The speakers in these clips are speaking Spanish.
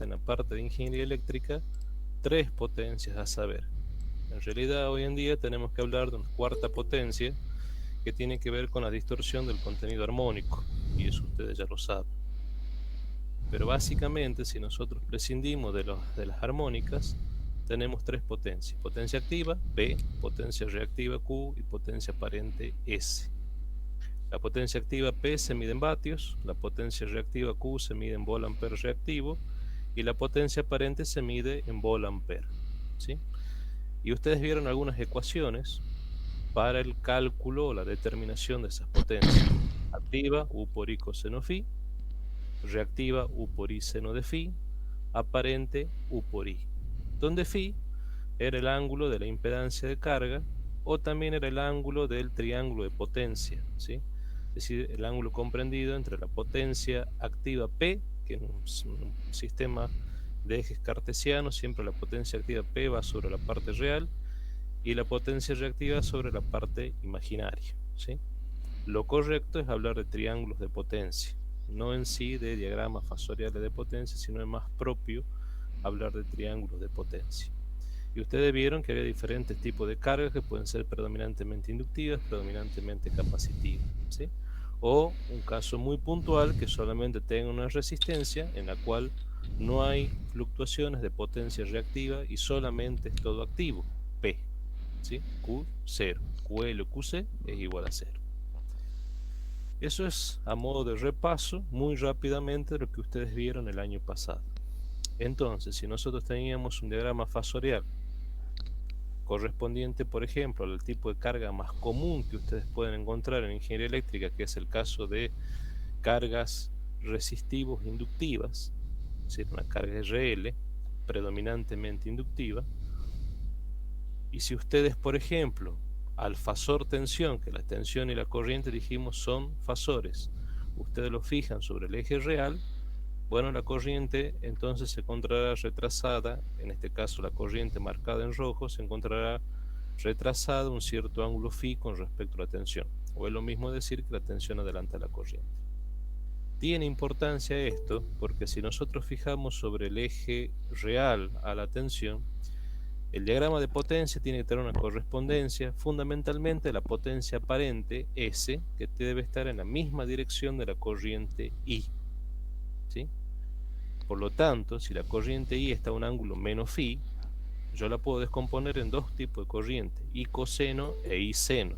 en la parte de ingeniería eléctrica 3 potencias a saber. En realidad hoy en día tenemos que hablar de una cuarta potencia que tiene que ver con la distorsión del contenido armónico, y eso ustedes ya lo saben. Pero básicamente, si nosotros prescindimos de las armónicas, tenemos 3 potencias: potencia activa, P, potencia reactiva, Q, y potencia aparente, S. La potencia activa P se mide en vatios, la potencia reactiva Q se mide en volt-ampere reactivo, y la potencia aparente se mide en volt-ampere, ¿sí? Y ustedes vieron algunas ecuaciones para el cálculo o la determinación de esas potencias. Activa, U por I coseno phi; reactiva, U por I seno de phi; aparente, U por I, donde phi era el ángulo de la impedancia de carga, o también era el ángulo del triángulo de potencia, ¿sí? Es decir, el ángulo comprendido entre la potencia activa P, que en un sistema de ejes cartesianos siempre la potencia activa P va sobre la parte real, y la potencia reactiva sobre la parte imaginaria, ¿sí? Lo correcto es hablar de triángulos de potencia, no en sí de diagramas fasoriales de potencia, sino es más propio hablar de triángulos de potencia. Y ustedes vieron que había diferentes tipos de cargas que pueden ser predominantemente inductivas, predominantemente capacitivas, ¿sí? O un caso muy puntual que solamente tenga una resistencia en la cual no hay fluctuaciones de potencia reactiva y solamente es todo activo, P, ¿sí? Q, 0. QL o QC es igual a 0. Eso es a modo de repaso, muy rápidamente, lo que ustedes vieron el año pasado. Entonces, si nosotros teníamos un diagrama fasorial correspondiente, por ejemplo, al tipo de carga más común que ustedes pueden encontrar en ingeniería eléctrica, que es el caso de cargas resistivos inductivas, es decir, una carga RL predominantemente inductiva. Y si ustedes, por ejemplo, al fasor tensión, que la tensión y la corriente dijimos son fasores, ustedes lo fijan sobre el eje real, bueno, la corriente entonces se encontrará retrasada, en este caso la corriente marcada en rojo se encontrará retrasada un cierto ángulo phi con respecto a la tensión, o es lo mismo decir que la tensión adelanta la corriente. Tiene importancia esto porque si nosotros fijamos sobre el eje real a la tensión, el diagrama de potencia tiene que tener una correspondencia, fundamentalmente la potencia aparente, S, que debe estar en la misma dirección de la corriente I, ¿sí? Por lo tanto, si la corriente I está a un ángulo menos phi, yo la puedo descomponer en dos tipos de corriente, I coseno e I seno.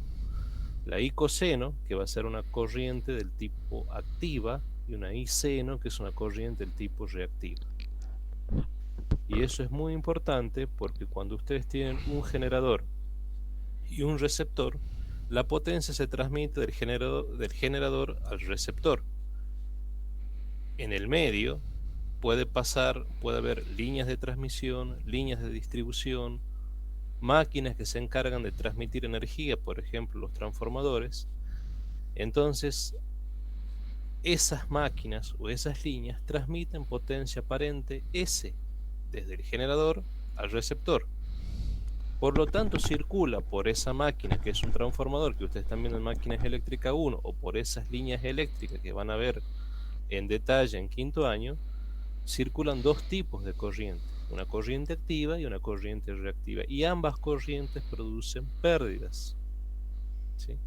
La I coseno, que va a ser una corriente del tipo activa, y una I seno, que es una corriente del tipo reactiva. Y eso es muy importante porque cuando ustedes tienen un generador y un receptor, la potencia se transmite del generador al receptor. En el medio puede haber líneas de transmisión, líneas de distribución, máquinas que se encargan de transmitir energía, por ejemplo, los transformadores. Entonces, esas máquinas o esas líneas transmiten potencia aparente S desde el generador al receptor. Por lo tanto, circula por esa máquina, que es un transformador, que ustedes están viendo en máquinas eléctricas 1, o por esas líneas eléctricas que van a ver en detalle en quinto año, circulan dos tipos de corriente, una corriente activa y una corriente reactiva, y ambas corrientes producen pérdidas, ¿sí?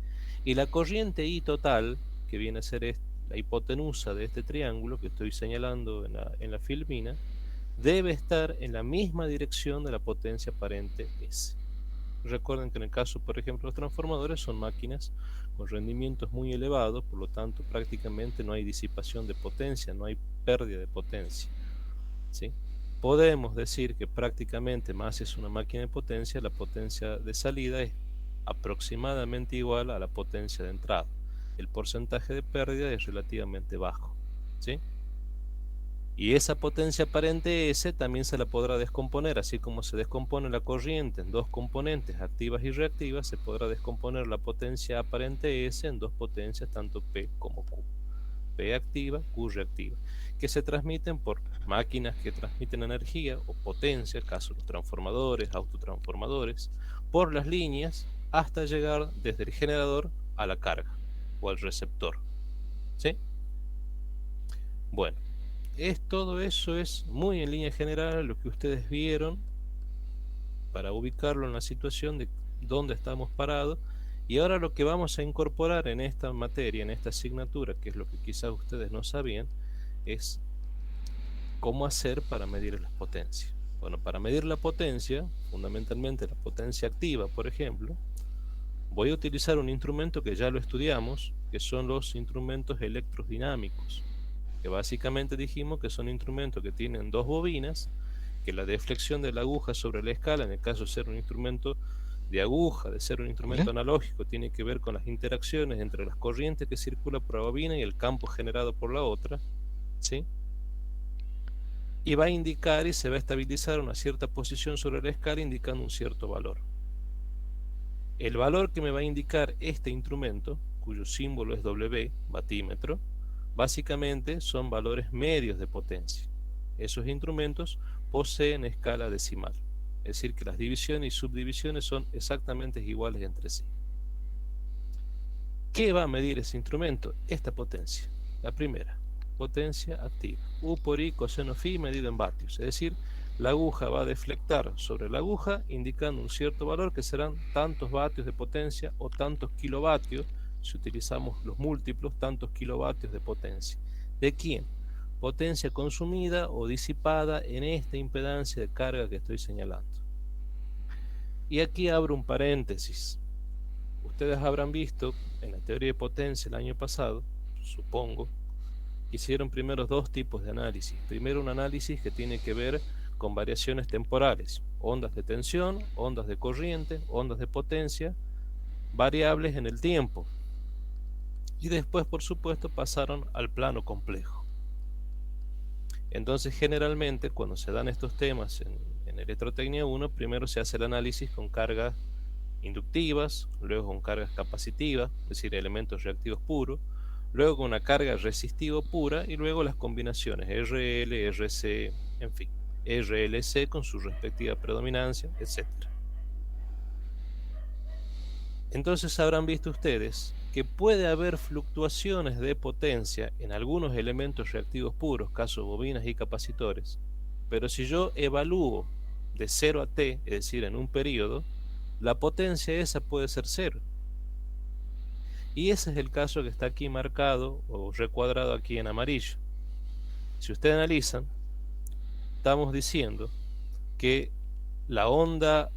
Y la corriente I total, que viene a ser la hipotenusa de este triángulo que estoy señalando en la filmina, debe estar en la misma dirección de la potencia aparente S. Recuerden que en el caso, por ejemplo, de los transformadores son máquinas con rendimientos muy elevados, por lo tanto prácticamente no hay disipación de potencia, no hay pérdida de potencia, ¿sí? Podemos decir que prácticamente más es una máquina de potencia, la potencia de salida es aproximadamente igual a la potencia de entrada. El porcentaje de pérdida es relativamente bajo, ¿sí? Y esa potencia aparente S también se la podrá descomponer, así como se descompone la corriente en dos componentes, activas y reactivas, se podrá descomponer la potencia aparente S en dos potencias, tanto P como Q. P activa, Q reactiva, que se transmiten por máquinas que transmiten energía o potencia, caso los transformadores, autotransformadores, por las líneas hasta llegar desde el generador a la carga o al receptor, ¿sí? Bueno. Todo eso es muy en línea general lo que ustedes vieron para ubicarlo en la situación de dónde estamos parados. Y ahora lo que vamos a incorporar en esta materia, en esta asignatura, que es lo que quizás ustedes no sabían, es cómo hacer para medir las potencias. Bueno, para medir la potencia, fundamentalmente la potencia activa, por ejemplo, voy a utilizar un instrumento que ya lo estudiamos, que son los instrumentos electrodinámicos, que básicamente dijimos que son instrumentos que tienen dos bobinas, que la deflexión de la aguja sobre la escala, en el caso de ser un instrumento de aguja, de ser un instrumento analógico, tiene que ver con las interacciones entre las corrientes que circulan por la bobina y el campo generado por la otra, ¿sí? Y va a indicar y se va a estabilizar una cierta posición sobre la escala indicando un cierto valor. El valor que me va a indicar este instrumento, cuyo símbolo es W, batímetro, básicamente son valores medios de potencia. Esos instrumentos poseen escala decimal, es decir, que las divisiones y subdivisiones son exactamente iguales entre sí. ¿Qué va a medir ese instrumento? Esta potencia, la primera, potencia activa. U por I coseno phi medido en vatios, es decir, la aguja va a deflectar sobre la aguja indicando un cierto valor que serán tantos vatios de potencia o tantos kilovatios, si utilizamos los múltiplos, tantos kilovatios de potencia. ¿De quién? Potencia consumida o disipada en esta impedancia de carga que estoy señalando. Y aquí abro un paréntesis. Ustedes habrán visto en la teoría de potencia el año pasado, supongo, hicieron primero dos tipos de análisis. Primero un análisis que tiene que ver con variaciones temporales, ondas de tensión, ondas de corriente, ondas de potencia, variables en el tiempo. Y después, por supuesto, pasaron al plano complejo. Entonces, generalmente, cuando se dan estos temas en Electrotecnia 1, primero se hace el análisis con cargas inductivas, luego con cargas capacitivas, es decir, elementos reactivos puros, luego con una carga resistiva pura y luego las combinaciones RL, RC, en fin, RLC con su respectiva predominancia, etc. Entonces habrán visto ustedes que puede haber fluctuaciones de potencia en algunos elementos reactivos puros, caso bobinas y capacitores, pero si yo evalúo de 0 a t, es decir, en un periodo, la potencia esa puede ser 0. Y ese es el caso que está aquí marcado o recuadrado aquí en amarillo. Si ustedes analizan, estamos diciendo que la onda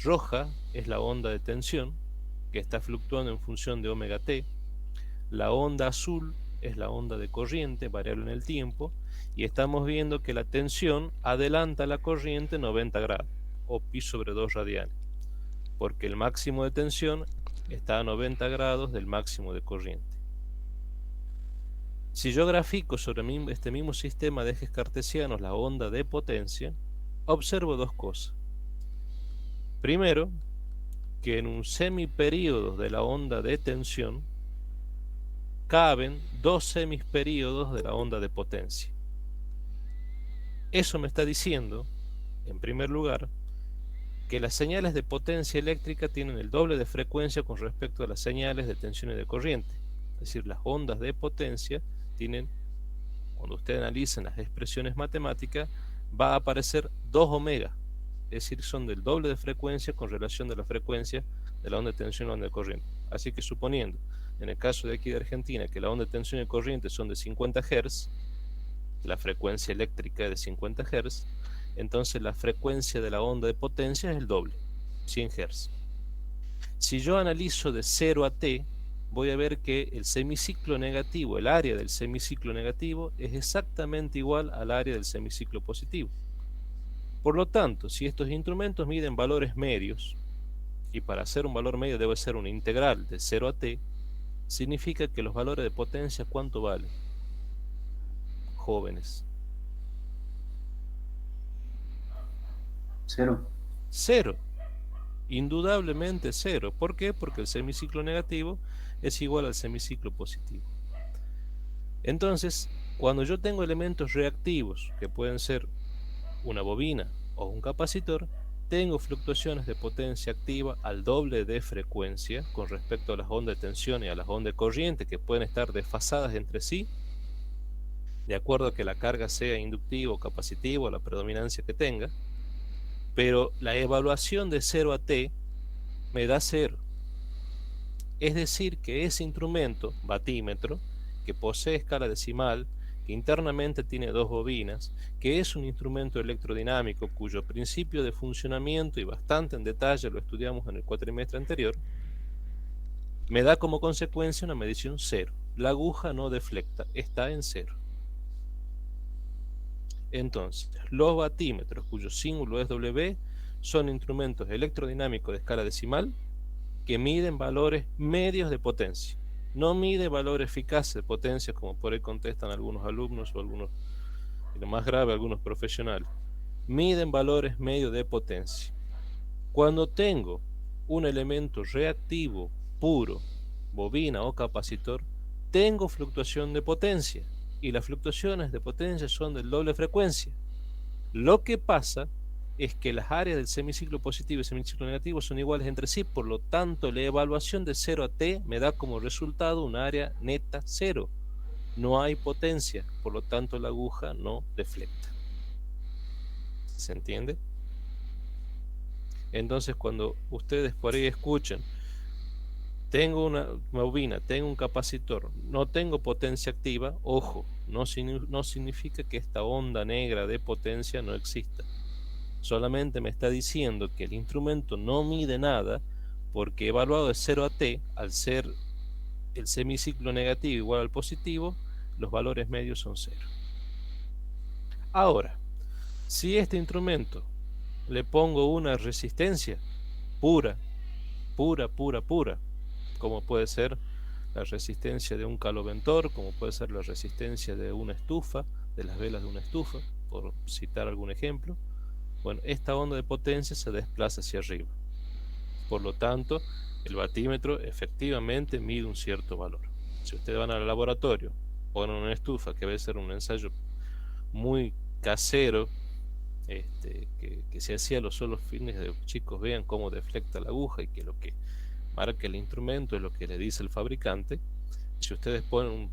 roja es la onda de tensión que está fluctuando en función de omega t. La onda azul es la onda de corriente variable en el tiempo y estamos viendo que la tensión adelanta la corriente 90 grados o pi sobre 2 radianes, porque el máximo de tensión está a 90 grados del máximo de corriente. Si yo grafico sobre este mismo sistema de ejes cartesianos la onda de potencia, observo dos cosas. Primero, que en un semiperíodo de la onda de tensión caben dos semiperíodos de la onda de potencia. Eso me está diciendo, en primer lugar, que las señales de potencia eléctrica tienen el doble de frecuencia con respecto a las señales de tensión y de corriente. Es decir, las ondas de potencia tienen, cuando usted analiza las expresiones matemáticas, va a aparecer 2 omega, es decir, son del doble de frecuencia con relación de la frecuencia de la onda de tensión y la onda de corriente. Así que suponiendo, en el caso de aquí de Argentina, que la onda de tensión y corriente son de 50 Hz, la frecuencia eléctrica es de 50 Hz, entonces la frecuencia de la onda de potencia es el doble, 100 Hz. Si yo analizo de 0 a t, voy a ver que el semiciclo negativo, el área del semiciclo negativo, es exactamente igual al área del semiciclo positivo. Por lo tanto, si estos instrumentos miden valores medios, y para hacer un valor medio debe ser una integral de 0 a t, significa que los valores de potencia, ¿cuánto valen? Jóvenes. 0. 0. Indudablemente 0. ¿Por qué? Porque el semiciclo negativo es igual al semiciclo positivo. Entonces, cuando yo tengo elementos reactivos, que pueden ser una bobina o un capacitor, tengo fluctuaciones de potencia activa al doble de frecuencia con respecto a las ondas de tensión y a las ondas de corriente, que pueden estar desfasadas entre sí, de acuerdo a que la carga sea inductiva o capacitiva, o la predominancia que tenga, pero la evaluación de 0 a t me da 0. Es decir, que ese instrumento, batímetro, que posee escala decimal, que internamente tiene 2 bobinas, que es un instrumento electrodinámico cuyo principio de funcionamiento, y bastante en detalle lo estudiamos en el cuatrimestre anterior, me da como consecuencia una medición 0. La aguja no deflecta, está en 0. Entonces, los batímetros cuyo símbolo es W son instrumentos electrodinámicos de escala decimal que miden valores medios de potencia. No mide valores eficaces de potencia, como por ahí contestan algunos alumnos o algunos, y lo más grave, algunos profesionales. Miden valores medios de potencia. Cuando tengo un elemento reactivo puro, bobina o capacitor, tengo fluctuación de potencia, y las fluctuaciones de potencia son de doble frecuencia. Lo que pasa es que las áreas del semiciclo positivo y semiciclo negativo son iguales entre sí, por lo tanto la evaluación de 0 a t me da como resultado un área neta 0. No hay potencia, por lo tanto la aguja no deflecta. ¿Se entiende? Entonces, cuando ustedes por ahí escuchen, tengo una bobina, tengo un capacitor, no tengo potencia activa, ojo, no significa que esta onda negra de potencia no exista. Solamente me está diciendo que el instrumento no mide nada, porque evaluado de 0 a t, al ser el semiciclo negativo igual al positivo, los valores medios son 0. Ahora, si este instrumento le pongo una resistencia pura, como puede ser la resistencia de un caloventor, como puede ser la resistencia de una estufa, de las velas de una estufa, por citar algún ejemplo, bueno, esta onda de potencia se desplaza hacia arriba. Por lo tanto, el batímetro efectivamente mide un cierto valor. Si ustedes van al laboratorio, ponen una estufa, que debe ser un ensayo muy casero, que se hacía a los solos fines de que los chicos vean cómo deflecta la aguja y que lo que marca el instrumento es lo que le dice el fabricante. Si ustedes ponen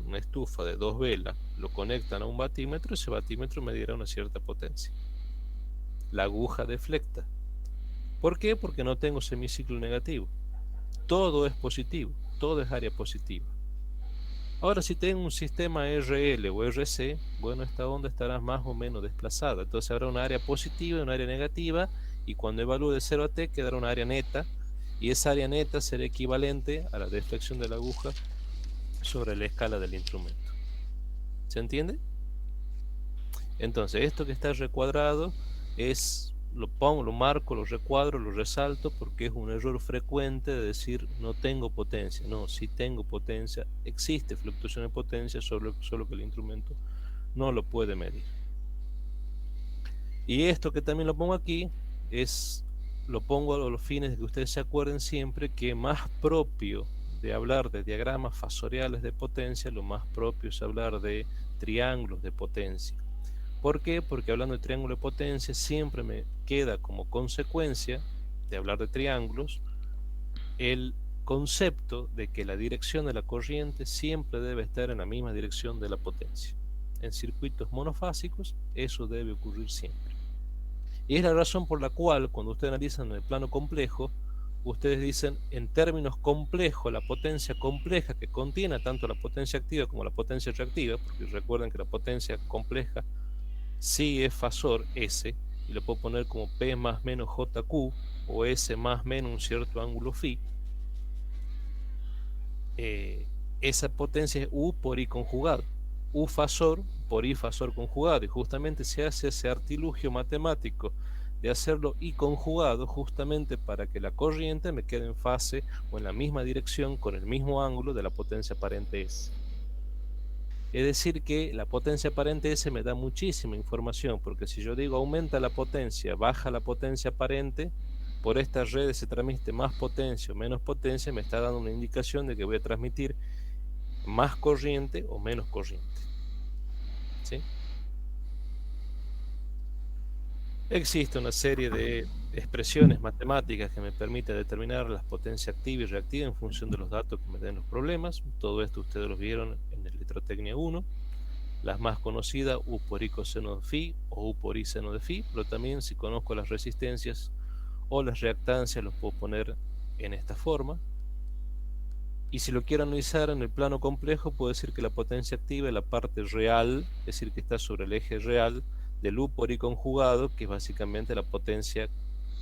una estufa de 2 velas, lo conectan a un batímetro, ese batímetro medirá una cierta potencia. La aguja deflecta. ¿Por qué? Porque no tengo semiciclo negativo. Todo es positivo, todo es área positiva. Ahora, si tengo un sistema RL o RC, bueno, esta onda estará más o menos desplazada. Entonces habrá una área positiva y una área negativa, y cuando evalúe de 0 a t quedará una área neta, y esa área neta será equivalente a la deflexión de la aguja sobre la escala del instrumento. ¿Se entiende? Entonces, esto que está recuadrado es, lo pongo, lo marco, lo recuadro, lo resalto, porque es un error frecuente de decir no tengo potencia. No, sí tengo potencia, existe fluctuación de potencia, solo que el instrumento no lo puede medir. Y esto que también lo pongo aquí, lo pongo a los fines de que ustedes se acuerden siempre que más propio de hablar de diagramas fasoriales de potencia, lo más propio es hablar de triángulos de potencia. ¿Por qué? Porque hablando de triángulo de potencia siempre me queda como consecuencia de hablar de triángulos el concepto de que la dirección de la corriente siempre debe estar en la misma dirección de la potencia. En circuitos monofásicos eso debe ocurrir siempre. Y es la razón por la cual cuando ustedes analizan el plano complejo, ustedes dicen en términos complejos, la potencia compleja que contiene tanto la potencia activa como la potencia reactiva, porque recuerden que la potencia compleja sí es fasor S, y lo puedo poner como P más menos JQ, o S más menos un cierto ángulo phi. Esa potencia es U por I conjugado. U fasor por I fasor conjugado, y justamente se hace ese artilugio matemático de hacerlo I conjugado justamente para que la corriente me quede en fase o en la misma dirección con el mismo ángulo de la potencia aparente S. Es decir que la potencia aparente S me da muchísima información, porque si yo digo aumenta la potencia, baja la potencia aparente, por esta red se transmite más potencia o menos potencia, me está dando una indicación de que voy a transmitir más corriente o menos corriente. ¿Sí? Existe una serie de expresiones matemáticas que me permiten determinar las potencias activa y reactiva en función de los datos que me den los problemas. Todo esto ustedes lo vieron en el Electrotecnia 1. Las más conocidas, U por I coseno de phi o U por I seno de phi, pero también si conozco las resistencias o las reactancias los puedo poner en esta forma. Y si lo quiero analizar en el plano complejo, puedo decir que la potencia activa es la parte real, es decir, que está sobre el eje real del U por I conjugado, que es básicamente la potencia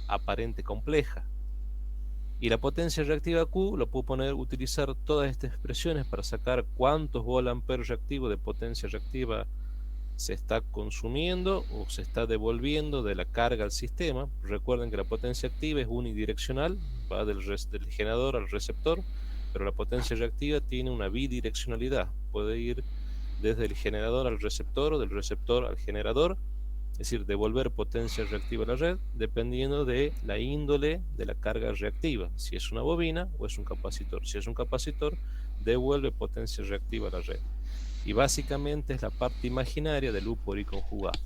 aparente compleja. Y la potencia reactiva Q lo puedo utilizar todas estas expresiones para sacar cuántos volt-ampere reactivos de potencia reactiva se está consumiendo o se está devolviendo de la carga al sistema. Recuerden que la potencia activa es unidireccional, va del generador al receptor, pero la potencia reactiva tiene una bidireccionalidad, puede ir desde el generador al receptor o del receptor al generador, es decir, devolver potencia reactiva a la red dependiendo de la índole de la carga reactiva, si es una bobina o es un capacitor. Si es un capacitor, devuelve potencia reactiva a la red. Y básicamente es la parte imaginaria del U por I conjugado,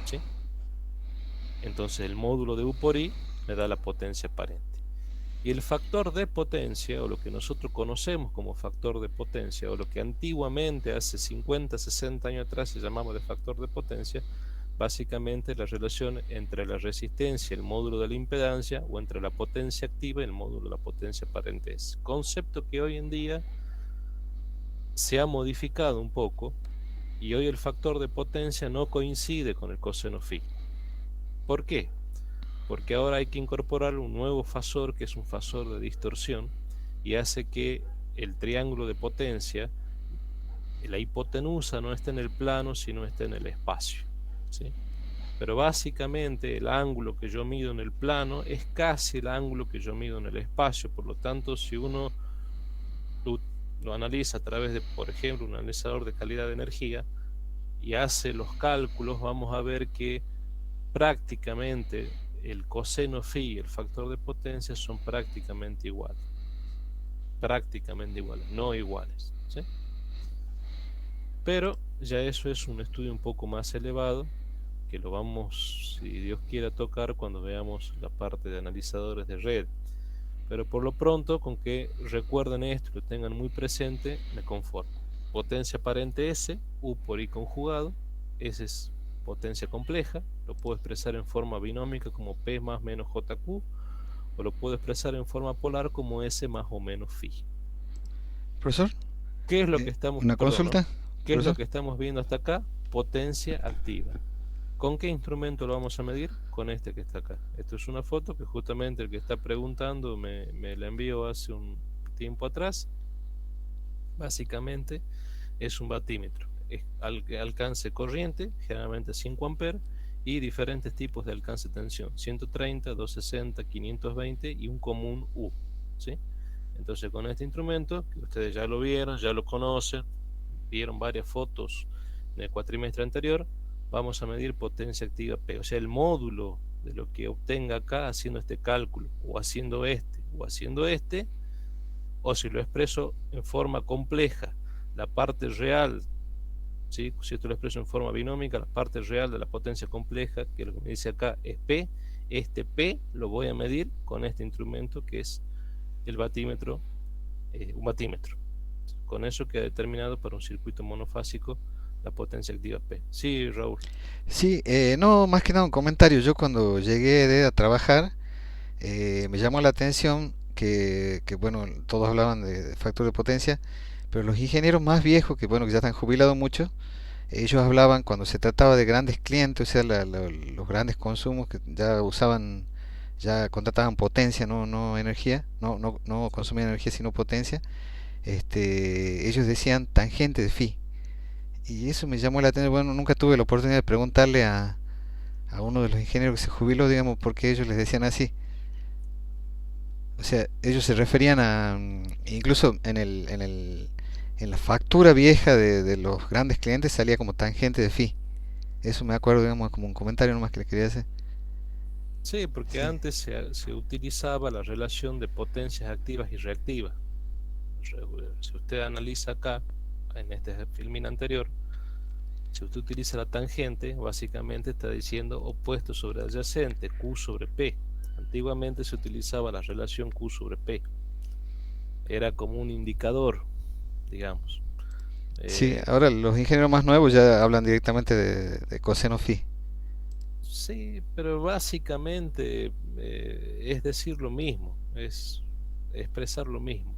¿sí? Entonces el módulo de U por I me da la potencia aparente. Y el factor de potencia, o lo que nosotros conocemos como factor de potencia, o lo que antiguamente, hace 50, 60 años atrás, se llamaba de factor de potencia, básicamente la relación entre la resistencia y el módulo de la impedancia, o entre la potencia activa y el módulo de la potencia aparente. Es concepto que hoy en día se ha modificado un poco, y hoy el factor de potencia no coincide con el coseno phi. ¿Por qué? Porque ahora hay que incorporar un nuevo fasor, que es un fasor de distorsión, y hace que el triángulo de potencia, la hipotenusa, no esté en el plano, sino esté en el espacio, ¿sí? Pero básicamente el ángulo que yo mido en el plano es casi el ángulo que yo mido en el espacio. Por lo tanto, si uno lo analiza a través de, por ejemplo, un analizador de calidad de energía y hace los cálculos, vamos a ver que prácticamente el coseno phi y el factor de potencia son prácticamente iguales. Prácticamente iguales, no iguales, ¿sí? Pero ya eso es un estudio un poco más elevado, que lo vamos, si Dios quiera, tocar cuando veamos la parte de analizadores de red. Pero por lo pronto, con que recuerden esto y lo tengan muy presente, me conformo. Potencia aparente S, U por I conjugado, S es potencia compleja, lo puedo expresar en forma binómica como P más menos JQ, o lo puedo expresar en forma polar como S más o menos phi. Profesor, ¿Qué es lo que estamos, una perdón, ¿no? consulta, ¿Qué es lo profesor. que estamos viendo hasta acá? Potencia activa. ¿Con qué instrumento lo vamos a medir? Con este que está acá. Esto es una foto que justamente el que está preguntando me la envió hace un tiempo atrás. Básicamente es un batímetro. Es alcance corriente, generalmente 5 amperes, y diferentes tipos de alcance de tensión, 130, 260, 520 y un común U, ¿sí? Entonces con este instrumento, que ustedes ya lo vieron, ya lo conocen, vieron varias fotos en el cuatrimestre anterior, vamos a medir potencia activa P, o sea, el módulo de lo que obtenga acá haciendo este cálculo, o haciendo este, o si lo expreso en forma compleja, la parte real, ¿sí? Si esto lo expreso en forma binómica, la parte real de la potencia compleja, que lo que me dice acá es P, este P lo voy a medir con este instrumento que es el batímetro, un batímetro. Con eso queda determinado para un circuito monofásico la potencia activa P. Sí, Raúl. Sí, no, más que nada un comentario. Yo cuando llegué a trabajar, me llamó la atención que, bueno, todos hablaban de factor de potencia, pero los ingenieros más viejos, que bueno, que ya están jubilados mucho, ellos hablaban cuando se trataba de grandes clientes, o sea, los grandes consumos que ya usaban, ya contrataban potencia, no energía, no consumían energía sino potencia, ellos decían tangente de phi. Y eso me llamó la atención. Bueno, nunca tuve la oportunidad de preguntarle a uno de los ingenieros que se jubiló, digamos, por qué ellos les decían así. O sea, ellos se referían a, incluso en la factura vieja de los grandes clientes salía como tangente de phi. Eso me acuerdo, digamos, como un comentario nomás que le quería hacer. Sí, porque Sí. antes se utilizaba la relación de potencias activas y reactivas. Si usted analiza acá, en este filmín anterior, si usted utiliza la tangente, básicamente está diciendo opuesto sobre adyacente, Q sobre P. Antiguamente se utilizaba la relación Q sobre P. Era como un indicador, digamos. Sí, Eh, ahora los ingenieros más nuevos ya hablan directamente de coseno phi. sí, pero básicamente es decir lo mismo, es expresar lo mismo.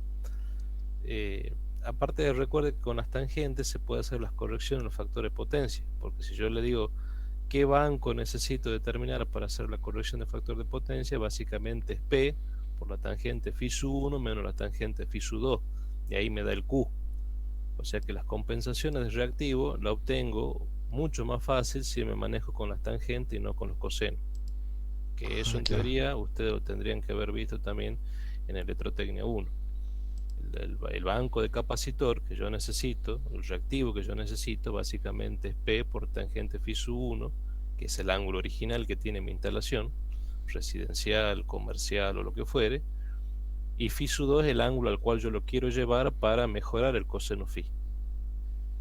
Aparte de recuerde que con las tangentes se puede hacer las correcciones en los factores de potencia, porque si yo le digo qué banco necesito determinar para hacer la corrección de factor de potencia, básicamente es P por la tangente phi sub 1 menos la tangente phi sub 2, y ahí me da el Q. O sea que las compensaciones de reactivo la obtengo mucho más fácil si me manejo con las tangentes y no con los cosenos. Que eso Ah, en claro. teoría ustedes lo tendrían que haber visto también en Electrotecnia 1. El banco de capacitor que yo necesito, el reactivo que yo necesito, básicamente es P por tangente phi sub 1, que es el ángulo original que tiene mi instalación, residencial, comercial o lo que fuere, y phi sub 2 es el ángulo al cual yo lo quiero llevar para mejorar el coseno phi.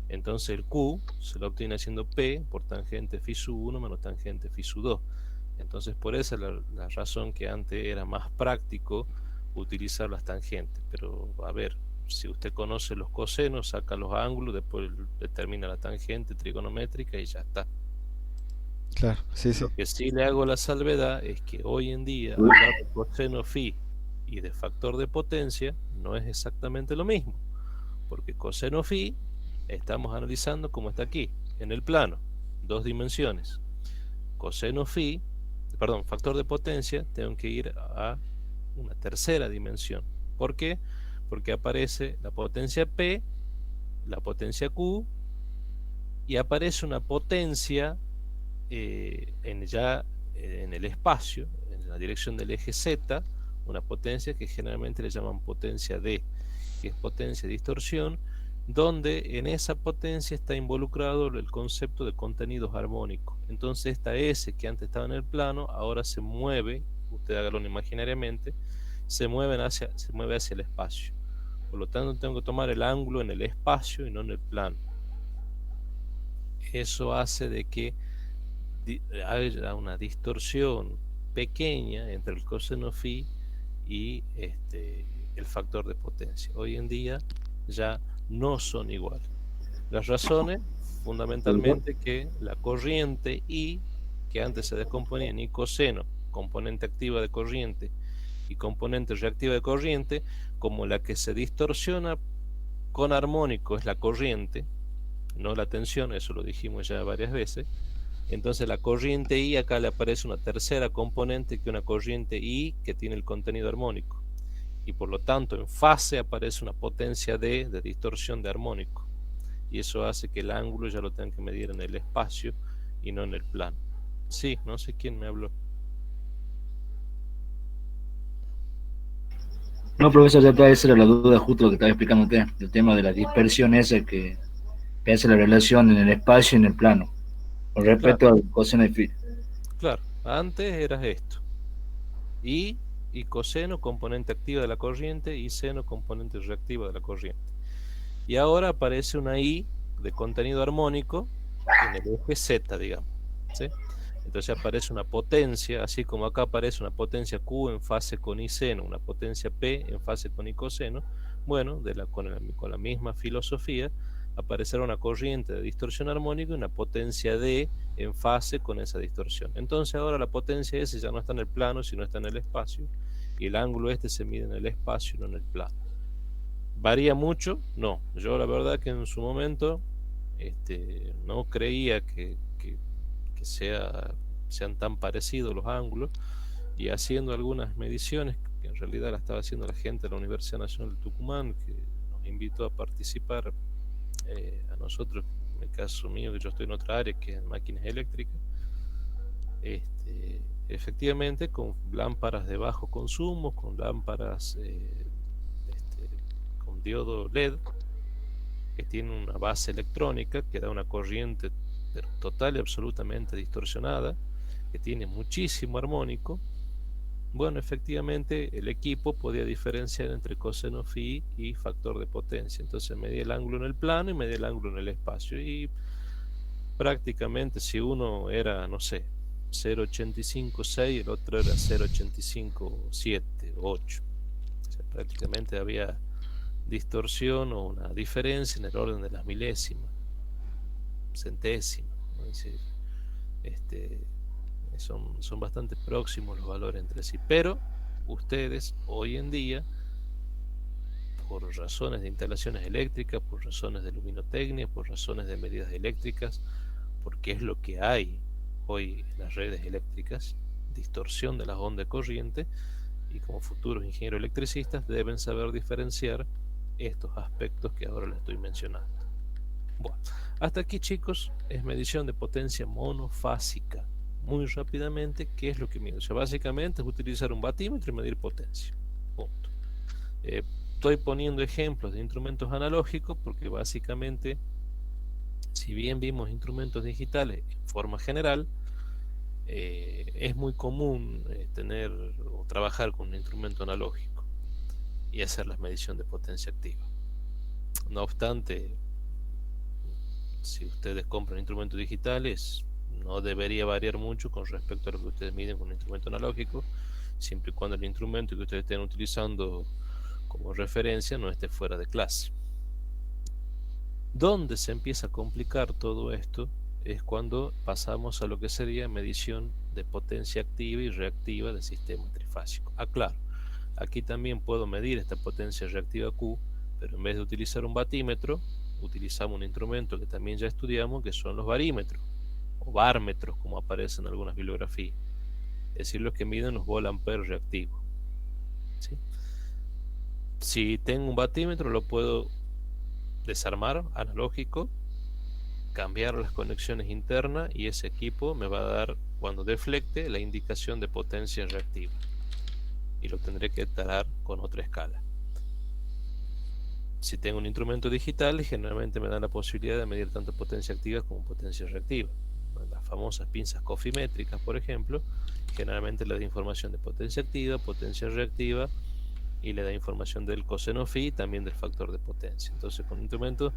Entonces el Q se lo obtiene haciendo P por tangente phi sub 1 menos tangente phi sub 2. Entonces por esa es la razón que antes era más práctico utilizar las tangentes. Pero a ver, si usted conoce los cosenos, saca los ángulos, después determina la tangente trigonométrica y ya está. Claro, sí, sí. Lo que sí le hago la salvedad es que hoy en día hablar de coseno phi y de factor de potencia no es exactamente lo mismo, porque coseno phi estamos analizando como está aquí, en el plano, dos dimensiones. Coseno phi, perdón, factor de potencia, tengo que ir a una tercera dimensión. ¿Por qué? Porque aparece la potencia P, la potencia Q, y aparece una potencia ya en el espacio, en la dirección del eje Z, una potencia que generalmente le llaman potencia D, que es potencia de distorsión, donde en esa potencia está involucrado el concepto de contenidos armónicos. Entonces esta S que antes estaba en el plano, ahora se mueve, usted hágalo imaginariamente, se mueve hacia el espacio. Por lo tanto, tengo que tomar el ángulo en el espacio y no en el plano. Eso hace de que haya una distorsión pequeña entre el coseno phi y el factor de potencia. Hoy en día ya no son iguales. Las razones, fundamentalmente, que la corriente I, que antes se descomponía en I coseno, componente activa de corriente, y componente reactiva de corriente, como la que se distorsiona con armónico es la corriente, no la tensión, eso lo dijimos ya varias veces. Entonces la corriente I acá le aparece una tercera componente que una corriente I que tiene el contenido armónico. Y por lo tanto en fase aparece una potencia D de distorsión de armónico. Y eso hace que el ángulo ya lo tengan que medir en el espacio y no en el plano. Sí, no sé quién me habló. No, profesor, ya está, esa era la duda, justo lo que estaba explicando usted, el tema de la dispersión esa que hace la relación en el espacio y en el plano, con Claro, respecto al coseno de phi. claro. Antes era esto. I y coseno, componente activa de la corriente, y seno, componente reactiva de la corriente. Y ahora aparece una I de contenido armónico en el eje Z, digamos. ¿Sí? Entonces aparece una potencia, así como acá aparece una potencia Q en fase con I seno, una potencia P en fase con I coseno. Bueno, con la misma filosofía, aparecerá una corriente de distorsión armónica y una potencia D en fase con esa distorsión. Entonces ahora la potencia S ya no está en el plano, sino está en el espacio, y el ángulo este se mide en el espacio y no en el plano. ¿Varía mucho? No. Yo la verdad que en su momento no creía que sean tan parecidos los ángulos, y haciendo algunas mediciones, que en realidad la estaba haciendo la gente de la Universidad Nacional de Tucumán, que nos invitó a participar a nosotros, en el caso mío, que yo estoy en otra área, que es en máquinas eléctricas, efectivamente con lámparas de bajo consumo, con lámparas con diodo LED, que tiene una base electrónica que da una corriente total y absolutamente distorsionada, que tiene muchísimo armónico. Bueno, efectivamente el equipo podía diferenciar entre coseno phi y factor de potencia. Entonces medía el ángulo en el plano y medía el ángulo en el espacio. Y prácticamente si uno era, no sé, 0,856, el otro era 0,857, 8. O sea, prácticamente había distorsión o una diferencia en el orden de las milésimas, centésimas, ¿no? Es decir, son bastante próximos los valores entre sí, pero ustedes hoy en día, por razones de instalaciones eléctricas, por razones de luminotecnia, por razones de medidas eléctricas, porque es lo que hay hoy en las redes eléctricas, distorsión de las ondas de corriente, y como futuros ingenieros electricistas deben saber diferenciar estos aspectos que ahora les estoy mencionando. Bueno, hasta aquí, chicos, es medición de potencia monofásica. Muy rápidamente, ¿qué es lo que mide? O sea, básicamente es utilizar un batímetro y medir potencia. Punto. Estoy poniendo ejemplos de instrumentos analógicos porque básicamente, si bien vimos instrumentos digitales en forma general, es muy común tener o trabajar con un instrumento analógico y hacer la medición de potencia activa. No obstante, si ustedes compran instrumentos digitales, no debería variar mucho con respecto a lo que ustedes miden con un instrumento analógico, siempre y cuando el instrumento que ustedes estén utilizando como referencia no esté fuera de clase. Donde se empieza a complicar todo esto es cuando pasamos a lo que sería medición de potencia activa y reactiva del sistema trifásico. Claro, aquí también puedo medir esta potencia reactiva Q, pero en vez de utilizar un batímetro, utilizamos un instrumento que también ya estudiamos, que son los barímetros, o bármetros, como aparece en algunas bibliografías. Es decir, los que miden los volamperes reactivos. ¿Sí? Si tengo un batímetro, lo puedo desarmar, analógico, cambiar las conexiones internas y ese equipo me va a dar, cuando deflecte, la indicación de potencia reactiva. Y lo tendré que tarar con otra escala. Si tengo un instrumento digital, generalmente me da la posibilidad de medir tanto potencia activa como potencia reactiva. Las famosas pinzas cofimétricas, por ejemplo, generalmente le da información de potencia activa, potencia reactiva, y le da información del coseno phi y también del factor de potencia. Entonces, con un instrumento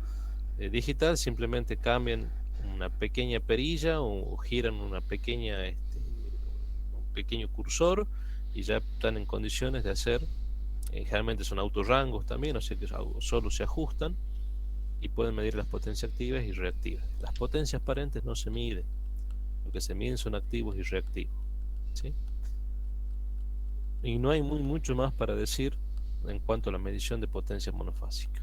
digital simplemente cambian una pequeña perilla o giran un pequeño cursor y ya están en condiciones de hacer, generalmente son autorrangos también, o sea que solo se ajustan y pueden medir las potencias activas y reactivas. Las potencias aparentes no se miden, lo que se miden son activos y reactivos, ¿sí? Y no hay mucho más para decir en cuanto a la medición de potencia monofásica.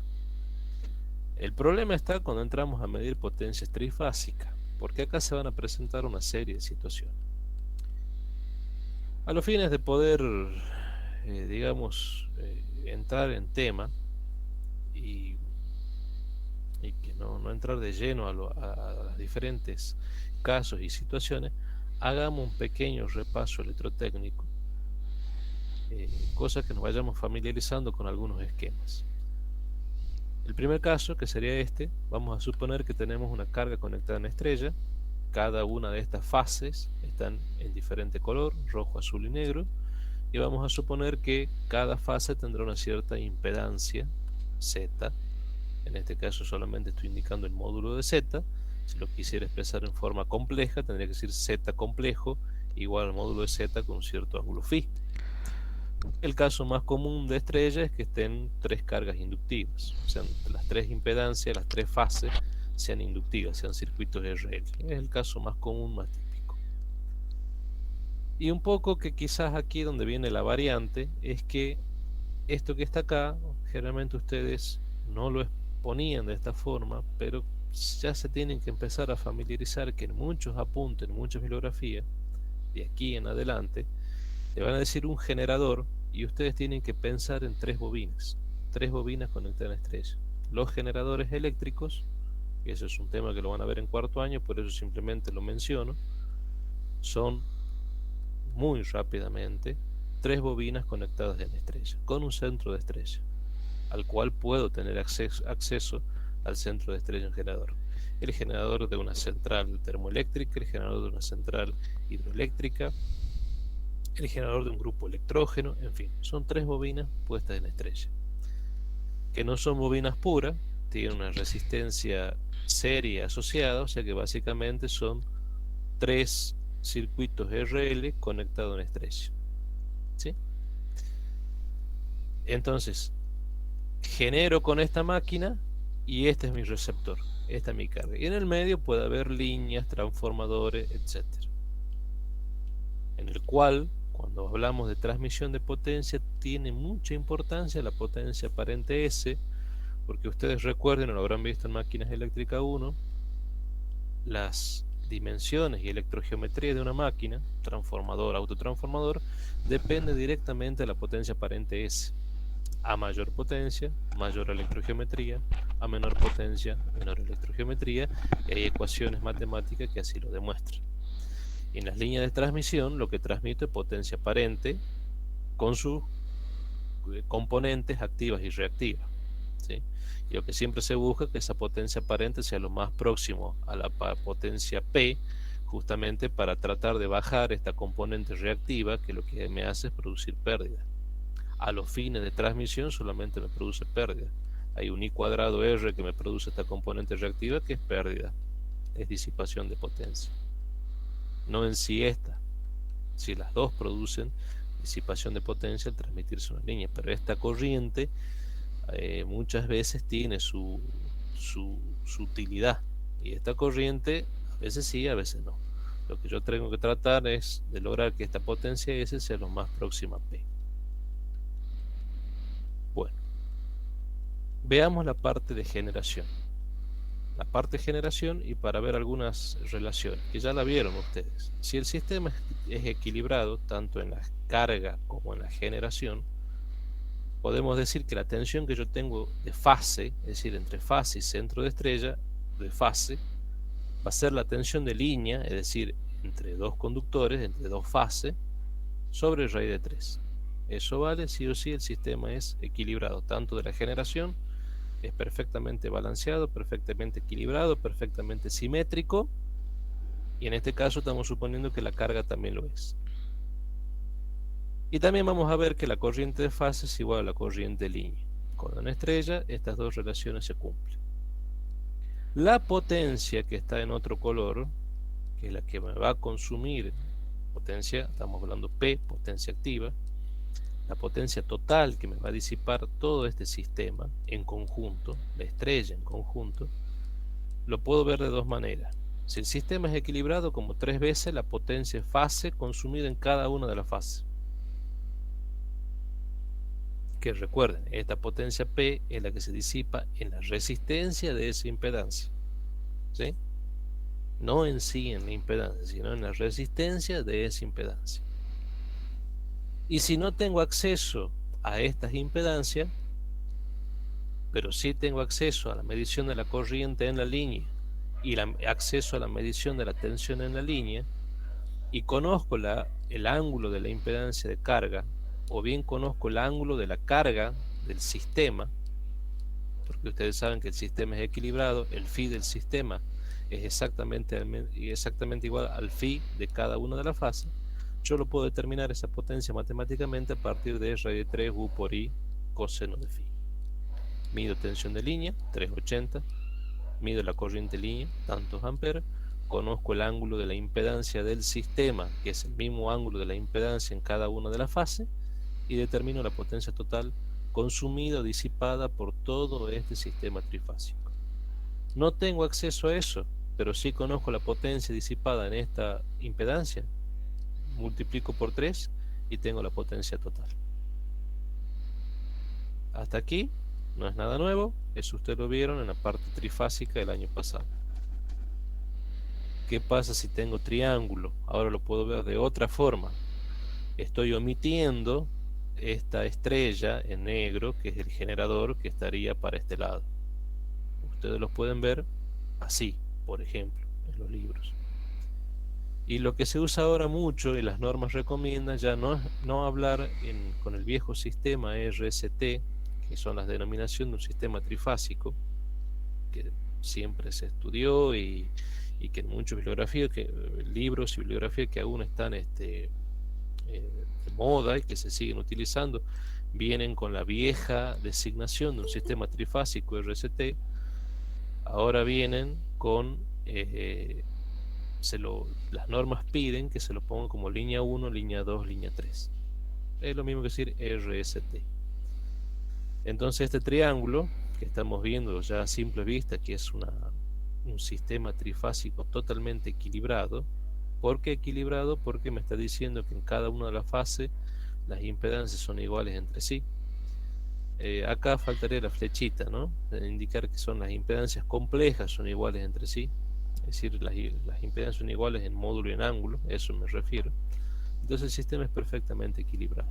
El problema está cuando entramos a medir potencias trifásicas, porque acá se van a presentar una serie de situaciones. A los fines de poder, entrar en tema y que no entrar de lleno a los diferentes casos y situaciones, hagamos un pequeño repaso electrotécnico, cosa que nos vayamos familiarizando con algunos esquemas. El primer caso, que sería este, vamos a suponer que tenemos una carga conectada en estrella. Cada una de estas fases están en diferente color, rojo, azul y negro, y vamos a suponer que cada fase tendrá una cierta impedancia Z. En este caso solamente estoy indicando el módulo de Z. Si lo quisiera expresar en forma compleja, tendría que decir Z complejo igual al módulo de Z con un cierto ángulo phi. El caso más común de estrella es que estén tres cargas inductivas, o sea, las tres impedancias, las tres fases sean inductivas, sean circuitos RL. Es el caso más común, más típico. Y un poco que quizás aquí donde viene la variante es que esto que está acá, generalmente ustedes no lo exponían de esta forma, pero ya se tienen que empezar a familiarizar que en muchos apuntes, en muchas bibliografías, de aquí en adelante, le van a decir un generador y ustedes tienen que pensar en tres bobinas conectadas a la estrella. Los generadores eléctricos, y eso es un tema que lo van a ver en cuarto año, por eso simplemente lo menciono, son muy rápidamente tres bobinas conectadas en la estrella, con un centro de estrella, al cual puedo tener acceso al centro de estrella en generador. El generador de una central termoeléctrica, el generador de una central hidroeléctrica, el generador de un grupo electrógeno, en fin, son tres bobinas puestas en la estrella, que no son bobinas puras, tienen una resistencia serie asociada, o sea que básicamente son tres circuitos RL conectados en estrella, ¿sí? Entonces, genero con esta máquina y este es mi receptor, esta es mi carga. Y en el medio puede haber líneas, transformadores, etc. En el cual, cuando hablamos de transmisión de potencia, tiene mucha importancia la potencia aparente S, porque ustedes recuerden, o lo habrán visto en máquinas eléctricas 1, las dimensiones y electrogeometría de una máquina, transformador, autotransformador, depende directamente de la potencia aparente S. A mayor potencia, mayor electrogeometría; a menor potencia, menor electrogeometría, y hay ecuaciones matemáticas que así lo demuestran. Y en las líneas de transmisión, lo que transmite es potencia aparente con sus componentes activas y reactivas, ¿sí? Y lo que siempre se busca es que esa potencia aparente sea lo más próximo a la potencia P, justamente para tratar de bajar esta componente reactiva, que lo que me hace es producir pérdida. A los fines de transmisión solamente me produce pérdida. Hay un I cuadrado R que me produce esta componente reactiva, que es pérdida, es disipación de potencia. No en sí esta. Si las dos producen disipación de potencia al transmitirse una línea, pero esta corriente muchas veces tiene su utilidad, y esta corriente a veces sí, a veces no. Lo que yo tengo que tratar es de lograr que esta potencia S sea lo más próxima a P. Bueno, veamos la parte de generación. La parte de generación, y para ver algunas relaciones, que ya la vieron ustedes. Si el sistema es equilibrado, tanto en la carga como en la generación, podemos decir que la tensión que yo tengo de fase, es decir, entre fase y centro de estrella, de fase, va a ser la tensión de línea, es decir, entre dos conductores, entre dos fases, sobre raíz de 3. Eso vale, sí o sí, el sistema es equilibrado, tanto de la generación, es perfectamente balanceado, perfectamente equilibrado, perfectamente simétrico, y en este caso estamos suponiendo que la carga también lo es. Y también vamos a ver que la corriente de fase es igual a la corriente de línea. Con una estrella, estas dos relaciones se cumplen. La potencia que está en otro color, que es la que me va a consumir potencia, estamos hablando P, potencia activa, la potencia total que me va a disipar todo este sistema en conjunto, la estrella en conjunto, lo puedo ver de dos maneras. Si el sistema es equilibrado, como 3 veces la potencia de fase consumida en cada una de las fases. Que recuerden, esta potencia P es la que se disipa en la resistencia de esa impedancia, ¿sí? No en sí en la impedancia, sino en la resistencia de esa impedancia. Y si no tengo acceso a estas impedancias, pero sí tengo acceso a la medición de la corriente en la línea y acceso a la medición de la tensión en la línea, y conozco el ángulo de la impedancia de carga, o bien conozco el ángulo de la carga del sistema, porque ustedes saben que el sistema es equilibrado, el phi del sistema es exactamente igual al phi de cada una de las fases, yo lo puedo determinar esa potencia matemáticamente a partir de raíz de 3 U por I coseno de phi. Mido tensión de línea, 380, mido la corriente de línea, tantos amperes, conozco el ángulo de la impedancia del sistema, que es el mismo ángulo de la impedancia en cada una de las fases, y determino la potencia total consumida o disipada por todo este sistema trifásico. No tengo acceso a eso, pero sí conozco la potencia disipada en esta impedancia, multiplico por 3 y tengo la potencia total. Hasta aquí no es nada nuevo, eso ustedes lo vieron en la parte trifásica del año pasado. ¿Qué pasa si tengo triángulo? Ahora lo puedo ver de otra forma. Estoy omitiendo esta estrella en negro, que es el generador, que estaría para este lado. Ustedes los pueden ver así, por ejemplo, en los libros. Y lo que se usa ahora mucho, y las normas recomiendan, ya no hablar con el viejo sistema RST, que son las denominaciones de un sistema trifásico, que siempre se estudió y que en muchos libros y bibliografías que aún están de moda y que se siguen utilizando, vienen con la vieja designación de un sistema trifásico RST. Ahora vienen con las normas piden que se lo pongan como línea 1, línea 2, línea 3. Es lo mismo que decir RST. Entonces este triángulo que estamos viendo ya a simple vista, que es un sistema trifásico totalmente equilibrado. ¿Por qué equilibrado? Porque me está diciendo que en cada una de las fases las impedancias son iguales entre sí. Acá faltaría la flechita, ¿no? De indicar que son las impedancias complejas, son iguales entre sí. Es decir, las impedancias son iguales en módulo y en ángulo, a eso me refiero. Entonces el sistema es perfectamente equilibrado.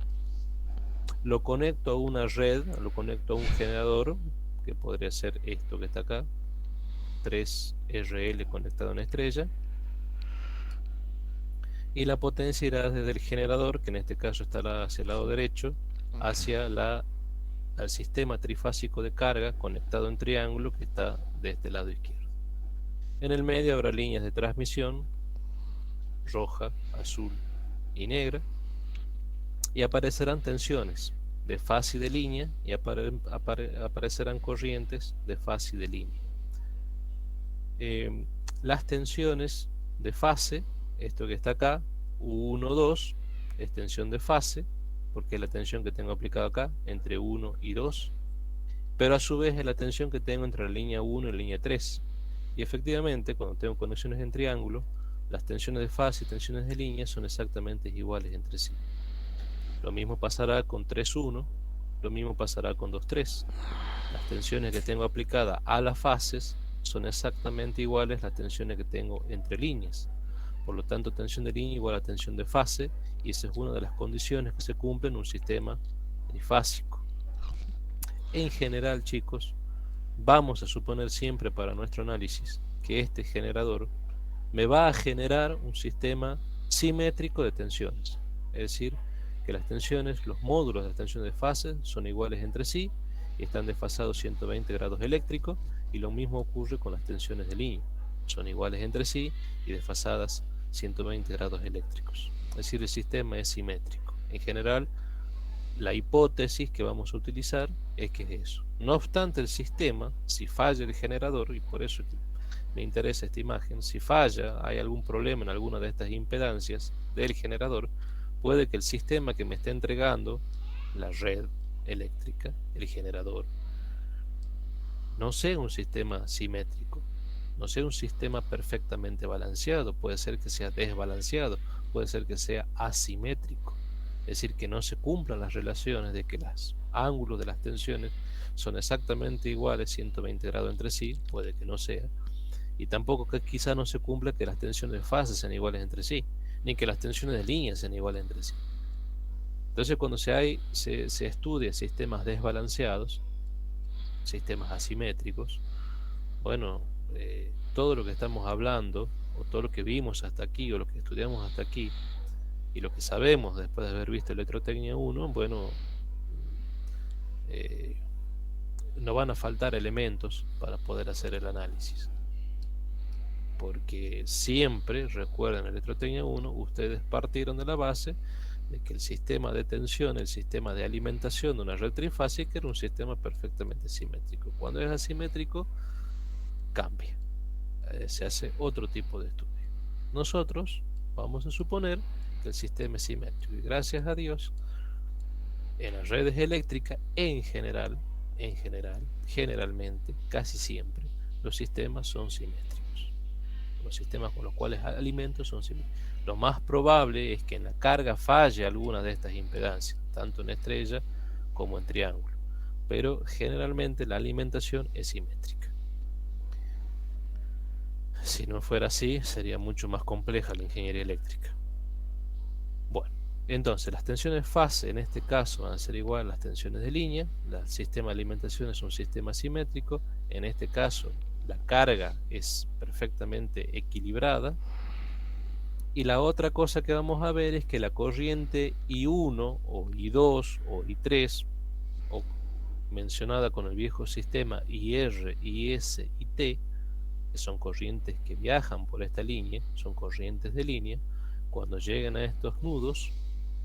Lo conecto a una red, lo conecto a un generador, que podría ser esto que está acá, 3RL conectado a una estrella, y la potencia irá desde el generador, que en este caso estará hacia el lado derecho, hacia al sistema trifásico de carga conectado en triángulo que está de este lado izquierdo. En el medio habrá líneas de transmisión, roja, azul y negra, y aparecerán tensiones de fase y de línea, y aparecerán corrientes de fase y de línea. Las tensiones de fase, esto que está acá, 1, 2, es tensión de fase, porque es la tensión que tengo aplicada acá, entre 1 y 2, pero a su vez es la tensión que tengo entre la línea 1 y la línea 3. Y efectivamente, cuando tengo conexiones en triángulo, las tensiones de fase y tensiones de línea son exactamente iguales entre sí. Lo mismo pasará con 3-1, lo mismo pasará con 2-3. Las tensiones que tengo aplicadas a las fases son exactamente iguales a las tensiones que tengo entre líneas. Por lo tanto, tensión de línea igual a tensión de fase, y esa es una de las condiciones que se cumplen en un sistema trifásico. En general, chicos, vamos a suponer siempre para nuestro análisis que este generador me va a generar un sistema simétrico de tensiones. Es decir, que las tensiones, los módulos de las tensiones de fase son iguales entre sí y están desfasados 120 grados eléctricos, y lo mismo ocurre con las tensiones de línea. Son iguales entre sí y desfasadas 120 grados eléctricos. Es decir, el sistema es simétrico. En general, la hipótesis que vamos a utilizar es que es eso. No obstante, el sistema, si falla el generador, y por eso me interesa esta imagen, si falla, hay algún problema en alguna de estas impedancias del generador, puede que el sistema que me esté entregando la red eléctrica, el generador, no sea un sistema simétrico, no sea un sistema perfectamente balanceado, puede ser que sea desbalanceado, puede ser que sea asimétrico. Es decir, que no se cumplan las relaciones de que los ángulos de las tensiones son exactamente iguales 120 grados entre sí, puede que no sea, y tampoco que quizá no se cumpla que las tensiones de fase sean iguales entre sí, ni que las tensiones de línea sean iguales entre sí. Entonces, cuando se estudia sistemas desbalanceados, sistemas asimétricos, bueno, todo lo que estamos hablando, o todo lo que vimos hasta aquí, o lo que estudiamos hasta aquí, y lo que sabemos después de haber visto Electrotecnia 1, bueno, no van a faltar elementos para poder hacer el análisis. Porque siempre, recuerden, Electrotecnia 1, ustedes partieron de la base de que el sistema de tensión, el sistema de alimentación de una red trifásica era un sistema perfectamente simétrico. Cuando es asimétrico, cambia. Se hace otro tipo de estudio. Nosotros vamos a suponer que el sistema es simétrico, y gracias a Dios, en las redes eléctricas, generalmente, casi siempre, los sistemas son simétricos. Los sistemas con los cuales alimento son simétricos. Lo más probable es que en la carga falle alguna de estas impedancias, tanto en estrella como en triángulo, pero generalmente la alimentación es simétrica. Si no fuera así, sería mucho más compleja la ingeniería eléctrica. Bueno, entonces las tensiones fase en este caso van a ser igual a las tensiones de línea. El sistema de alimentación es un sistema simétrico. En este caso, la carga es perfectamente equilibrada. Y la otra cosa que vamos a ver es que la corriente I1 o I2 o I3, o mencionada con el viejo sistema IR, IS y T, que son corrientes que viajan por esta línea, son corrientes de línea, cuando lleguen a estos nudos,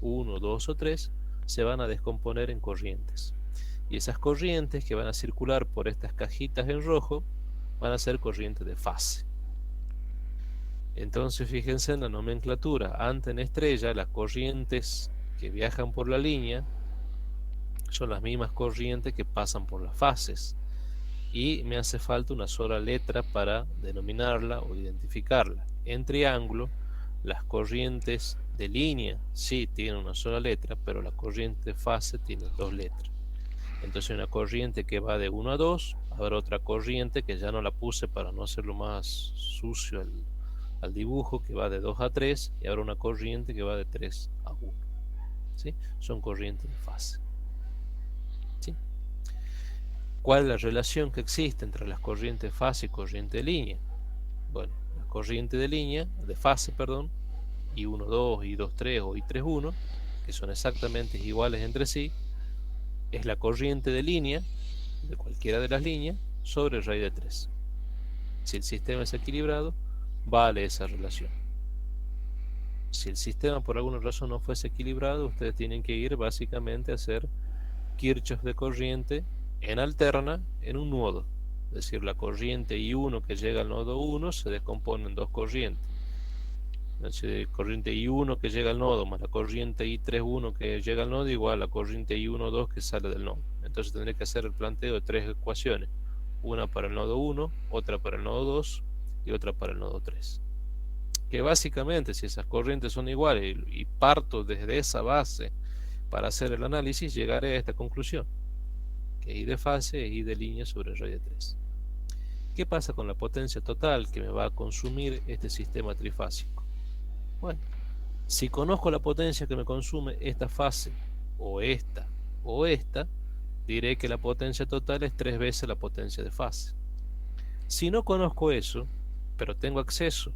1, 2 o 3, se van a descomponer en corrientes. Y esas corrientes que van a circular por estas cajitas en rojo van a ser corrientes de fase. Entonces fíjense en la nomenclatura. Antes en estrella, las corrientes que viajan por la línea son las mismas corrientes que pasan por las fases. Y me hace falta una sola letra para denominarla o identificarla. En triángulo, las corrientes de línea sí tienen una sola letra, pero la corriente de fase tiene dos letras. Entonces una corriente que va de 1 a 2, habrá otra corriente que ya no la puse para no hacerlo más sucio al dibujo, que va de 2 a 3, y habrá una corriente que va de 3 a 1. ¿Sí? Son corrientes de fase. ¿Sí? ¿Cuál es la relación que existe entre las corrientes de fase y corriente de línea? Bueno, la corriente de línea, de fase, perdón, I1, 2, I2, 3 o I3, 1, que son exactamente iguales entre sí, es la corriente de línea, de cualquiera de las líneas, sobre raíz de 3. Si el sistema es equilibrado, vale esa relación. Si el sistema por alguna razón no fuese equilibrado, ustedes tienen que ir básicamente a hacer Kirchhoff de corriente en alterna en un nodo. Es decir, la corriente I1 que llega al nodo 1 se descompone en dos corrientes. Entonces, corriente I1 que llega al nodo más la corriente I3.1 que llega al nodo igual a la corriente I1.2 que sale del nodo. Entonces tendré que hacer el planteo de tres ecuaciones. Una para el nodo 1, otra para el nodo 2 y otra para el nodo 3. Que básicamente, si esas corrientes son iguales y parto desde esa base para hacer el análisis, llegaré a esta conclusión. Que I de fase es I de línea sobre raíz de 3. ¿Qué pasa con la potencia total que me va a consumir este sistema trifásico? Bueno, si conozco la potencia que me consume esta fase, o esta, diré que la potencia total es 3 veces la potencia de fase. Si no conozco eso, pero tengo acceso,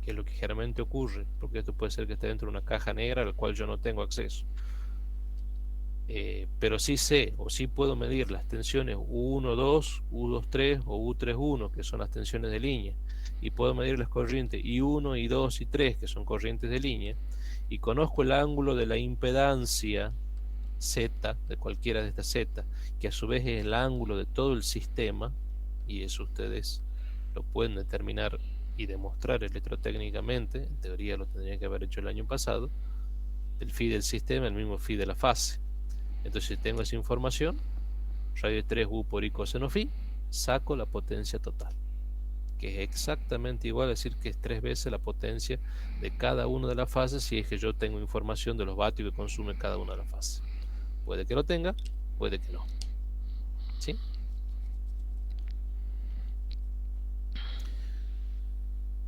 que es lo que generalmente ocurre, porque esto puede ser que esté dentro de una caja negra a la cual yo no tengo acceso, pero sí sé o sí puedo medir las tensiones U1, 2, U2, 3 o U3, 1, que son las tensiones de línea, y puedo medir las corrientes I1, I2 y 3, que son corrientes de línea, y conozco el ángulo de la impedancia Z, de cualquiera de estas Z, que a su vez es el ángulo de todo el sistema, y eso ustedes lo pueden determinar y demostrar electrotécnicamente. En teoría lo tendría que haber hecho el año pasado. El phi del sistema, el mismo phi de la fase. Entonces, si tengo esa información, radio de 3 U por I coseno phi, saco la potencia total, que es exactamente igual, a decir que es 3 veces la potencia de cada una de las fases, si es que yo tengo información de los vatios que consume cada una de las fases. Puede que lo tenga, puede que no. ¿Sí?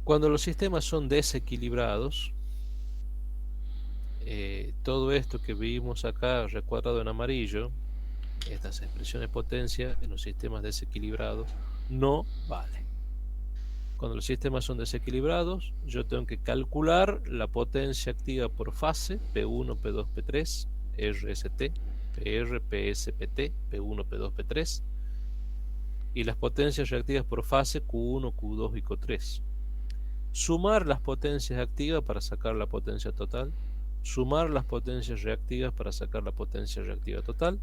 Cuando los sistemas son desequilibrados, todo esto que vimos acá recuadrado en amarillo, estas expresiones de potencia en los sistemas desequilibrados, no valen. Cuando los sistemas son desequilibrados, yo tengo que calcular la potencia activa por fase, P1, P2, P3, RST, PR, PS, PT, P1, P2, P3, y las potencias reactivas por fase, Q1, Q2 y Q3. Sumar las potencias activas para sacar la potencia total, sumar las potencias reactivas para sacar la potencia reactiva total,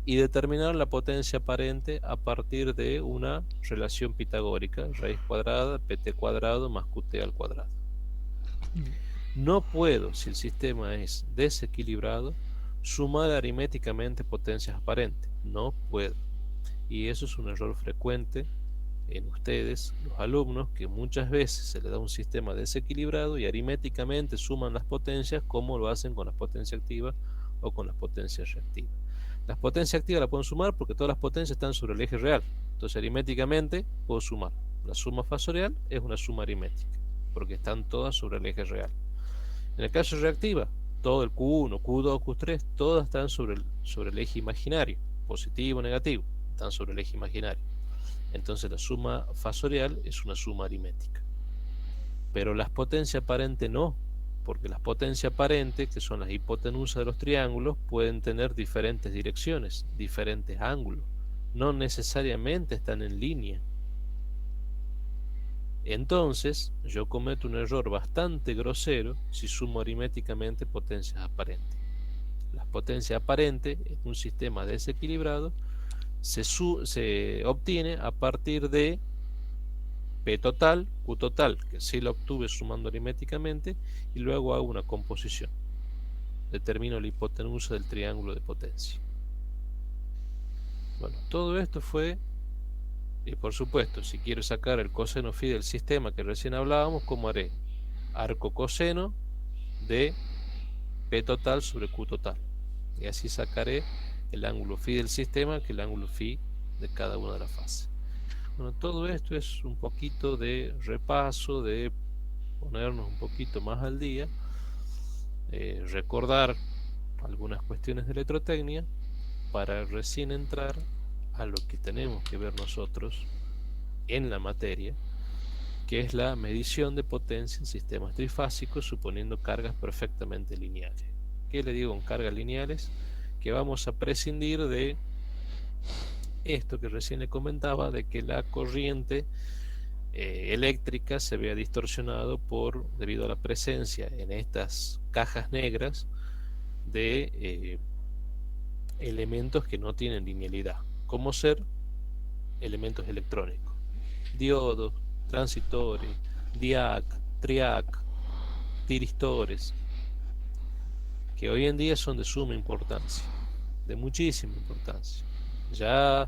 y determinar la potencia aparente a partir de una relación pitagórica, raíz cuadrada, pt cuadrado más qt al cuadrado. No puedo, si el sistema es desequilibrado, sumar aritméticamente potencias aparentes. No puedo. Y eso es un error frecuente en ustedes, los alumnos, que muchas veces se les da un sistema desequilibrado y aritméticamente suman las potencias como lo hacen con las potencias activas o con las potencias reactivas. Las potencias activas las puedo sumar porque todas las potencias están sobre el eje real. Entonces aritméticamente puedo sumar. La suma fasorial es una suma aritmética porque están todas sobre el eje real. En el caso reactiva, todo el Q1, Q2, Q3, todas están sobre el eje imaginario, positivo o negativo, están sobre el eje imaginario. Entonces la suma fasorial es una suma aritmética. Pero las potencias aparentes no, porque las potencias aparentes, que son las hipotenusas de los triángulos, pueden tener diferentes direcciones, diferentes ángulos, no necesariamente están en línea. Entonces yo cometo un error bastante grosero si sumo aritméticamente potencias aparentes. Las potencias aparentes en un sistema desequilibrado se obtiene a partir de P total, Q total, que sí lo obtuve sumando aritméticamente, y luego hago una composición. Determino la hipotenusa del triángulo de potencia. Bueno, todo esto fue, y por supuesto, si quiero sacar el coseno phi del sistema que recién hablábamos, ¿cómo haré? Arco coseno de P total sobre Q total. Y así sacaré el ángulo phi del sistema que el ángulo phi de cada una de las fases. Bueno, todo esto es un poquito de repaso, de ponernos un poquito más al día, recordar algunas cuestiones de electrotecnia para recién entrar a lo que tenemos que ver nosotros en la materia, que es la medición de potencia en sistemas trifásicos suponiendo cargas perfectamente lineales. ¿Qué le digo con cargas lineales? Que vamos a prescindir de esto que recién le comentaba, de que la corriente eléctrica se vea distorsionado debido a la presencia en estas cajas negras de elementos que no tienen linealidad, como ser elementos electrónicos, diodos, transistores, diac, triac, tiristores, que hoy en día son de suma importancia, de muchísima importancia. Ya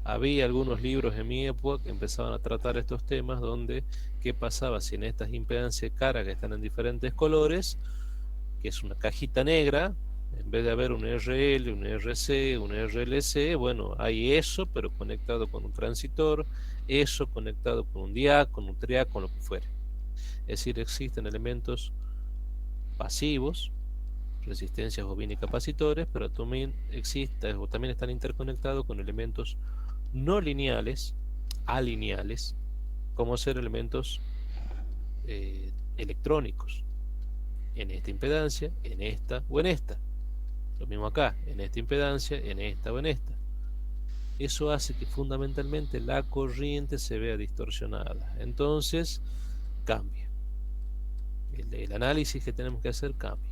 había algunos libros en mi época que empezaban a tratar estos temas donde qué pasaba si en estas impedancias de carga que están en diferentes colores, que es una cajita negra, en vez de haber un RL, un RC, un RLC, bueno, hay eso, pero conectado con un transitor, eso conectado con un diac, con un triac, con lo que fuere. Es decir, existen elementos pasivos, resistencias o binicapacitores, pero también están interconectados con elementos no lineales, alineales, como ser elementos electrónicos, en esta impedancia, en esta o en esta. Lo mismo acá, en esta impedancia, en esta o en esta. Eso hace que fundamentalmente la corriente se vea distorsionada. Entonces, cambia. El análisis que tenemos que hacer cambia.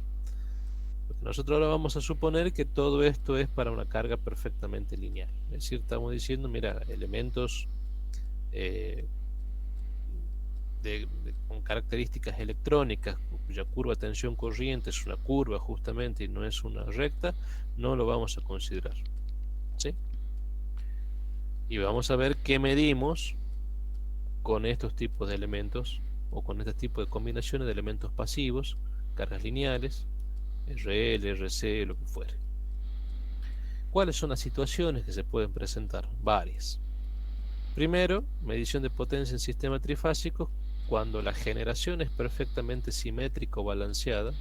Porque nosotros ahora vamos a suponer que todo esto es para una carga perfectamente lineal. Es decir, estamos diciendo, mira, elementos con características electrónicas, cuya curva tensión corriente es una curva justamente y no es una recta, no lo vamos a considerar. ¿Sí? Y vamos a ver qué medimos con estos tipos de elementos o con este tipo de combinaciones de elementos pasivos, cargas lineales, RL, RC, lo que fuere. ¿Cuáles son las situaciones que se pueden presentar? Varias. Primero, medición de potencia en sistema trifásico cuando la generación es perfectamente simétrica o balanceada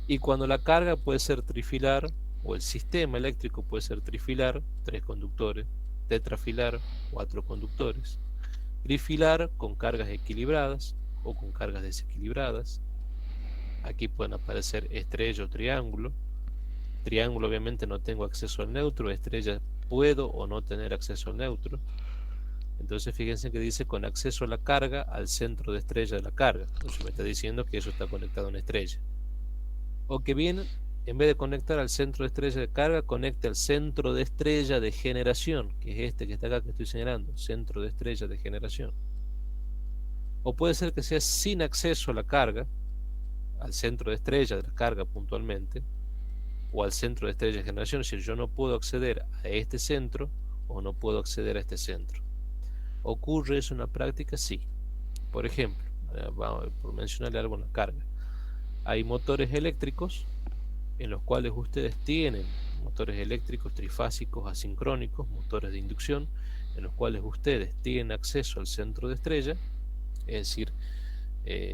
y cuando la carga puede ser trifilar o el sistema eléctrico puede ser trifilar, 3 conductores, tetrafilar, 4 conductores, trifilar con cargas equilibradas o con cargas desequilibradas. Aquí pueden aparecer estrella o triángulo. Triángulo obviamente no tengo acceso al neutro, estrella puedo o no tener acceso al neutro. Entonces fíjense que dice con acceso a la carga al centro de estrella de la carga. Entonces me está diciendo que eso está conectado a una estrella. O que bien, en vez de conectar al centro de estrella de carga, conecte al centro de estrella de generación, que es este que está acá que estoy señalando, centro de estrella de generación. O puede ser que sea sin acceso a la carga, al centro de estrella de la carga puntualmente, o al centro de estrella de generación, es decir, yo no puedo acceder a este centro o no puedo acceder a este centro. ¿Ocurre eso en la práctica? Sí. Por ejemplo, por mencionarle algo en la carga, hay motores eléctricos en los cuales ustedes tienen motores eléctricos trifásicos asincrónicos, motores de inducción, en los cuales ustedes tienen acceso al centro de estrella, es decir,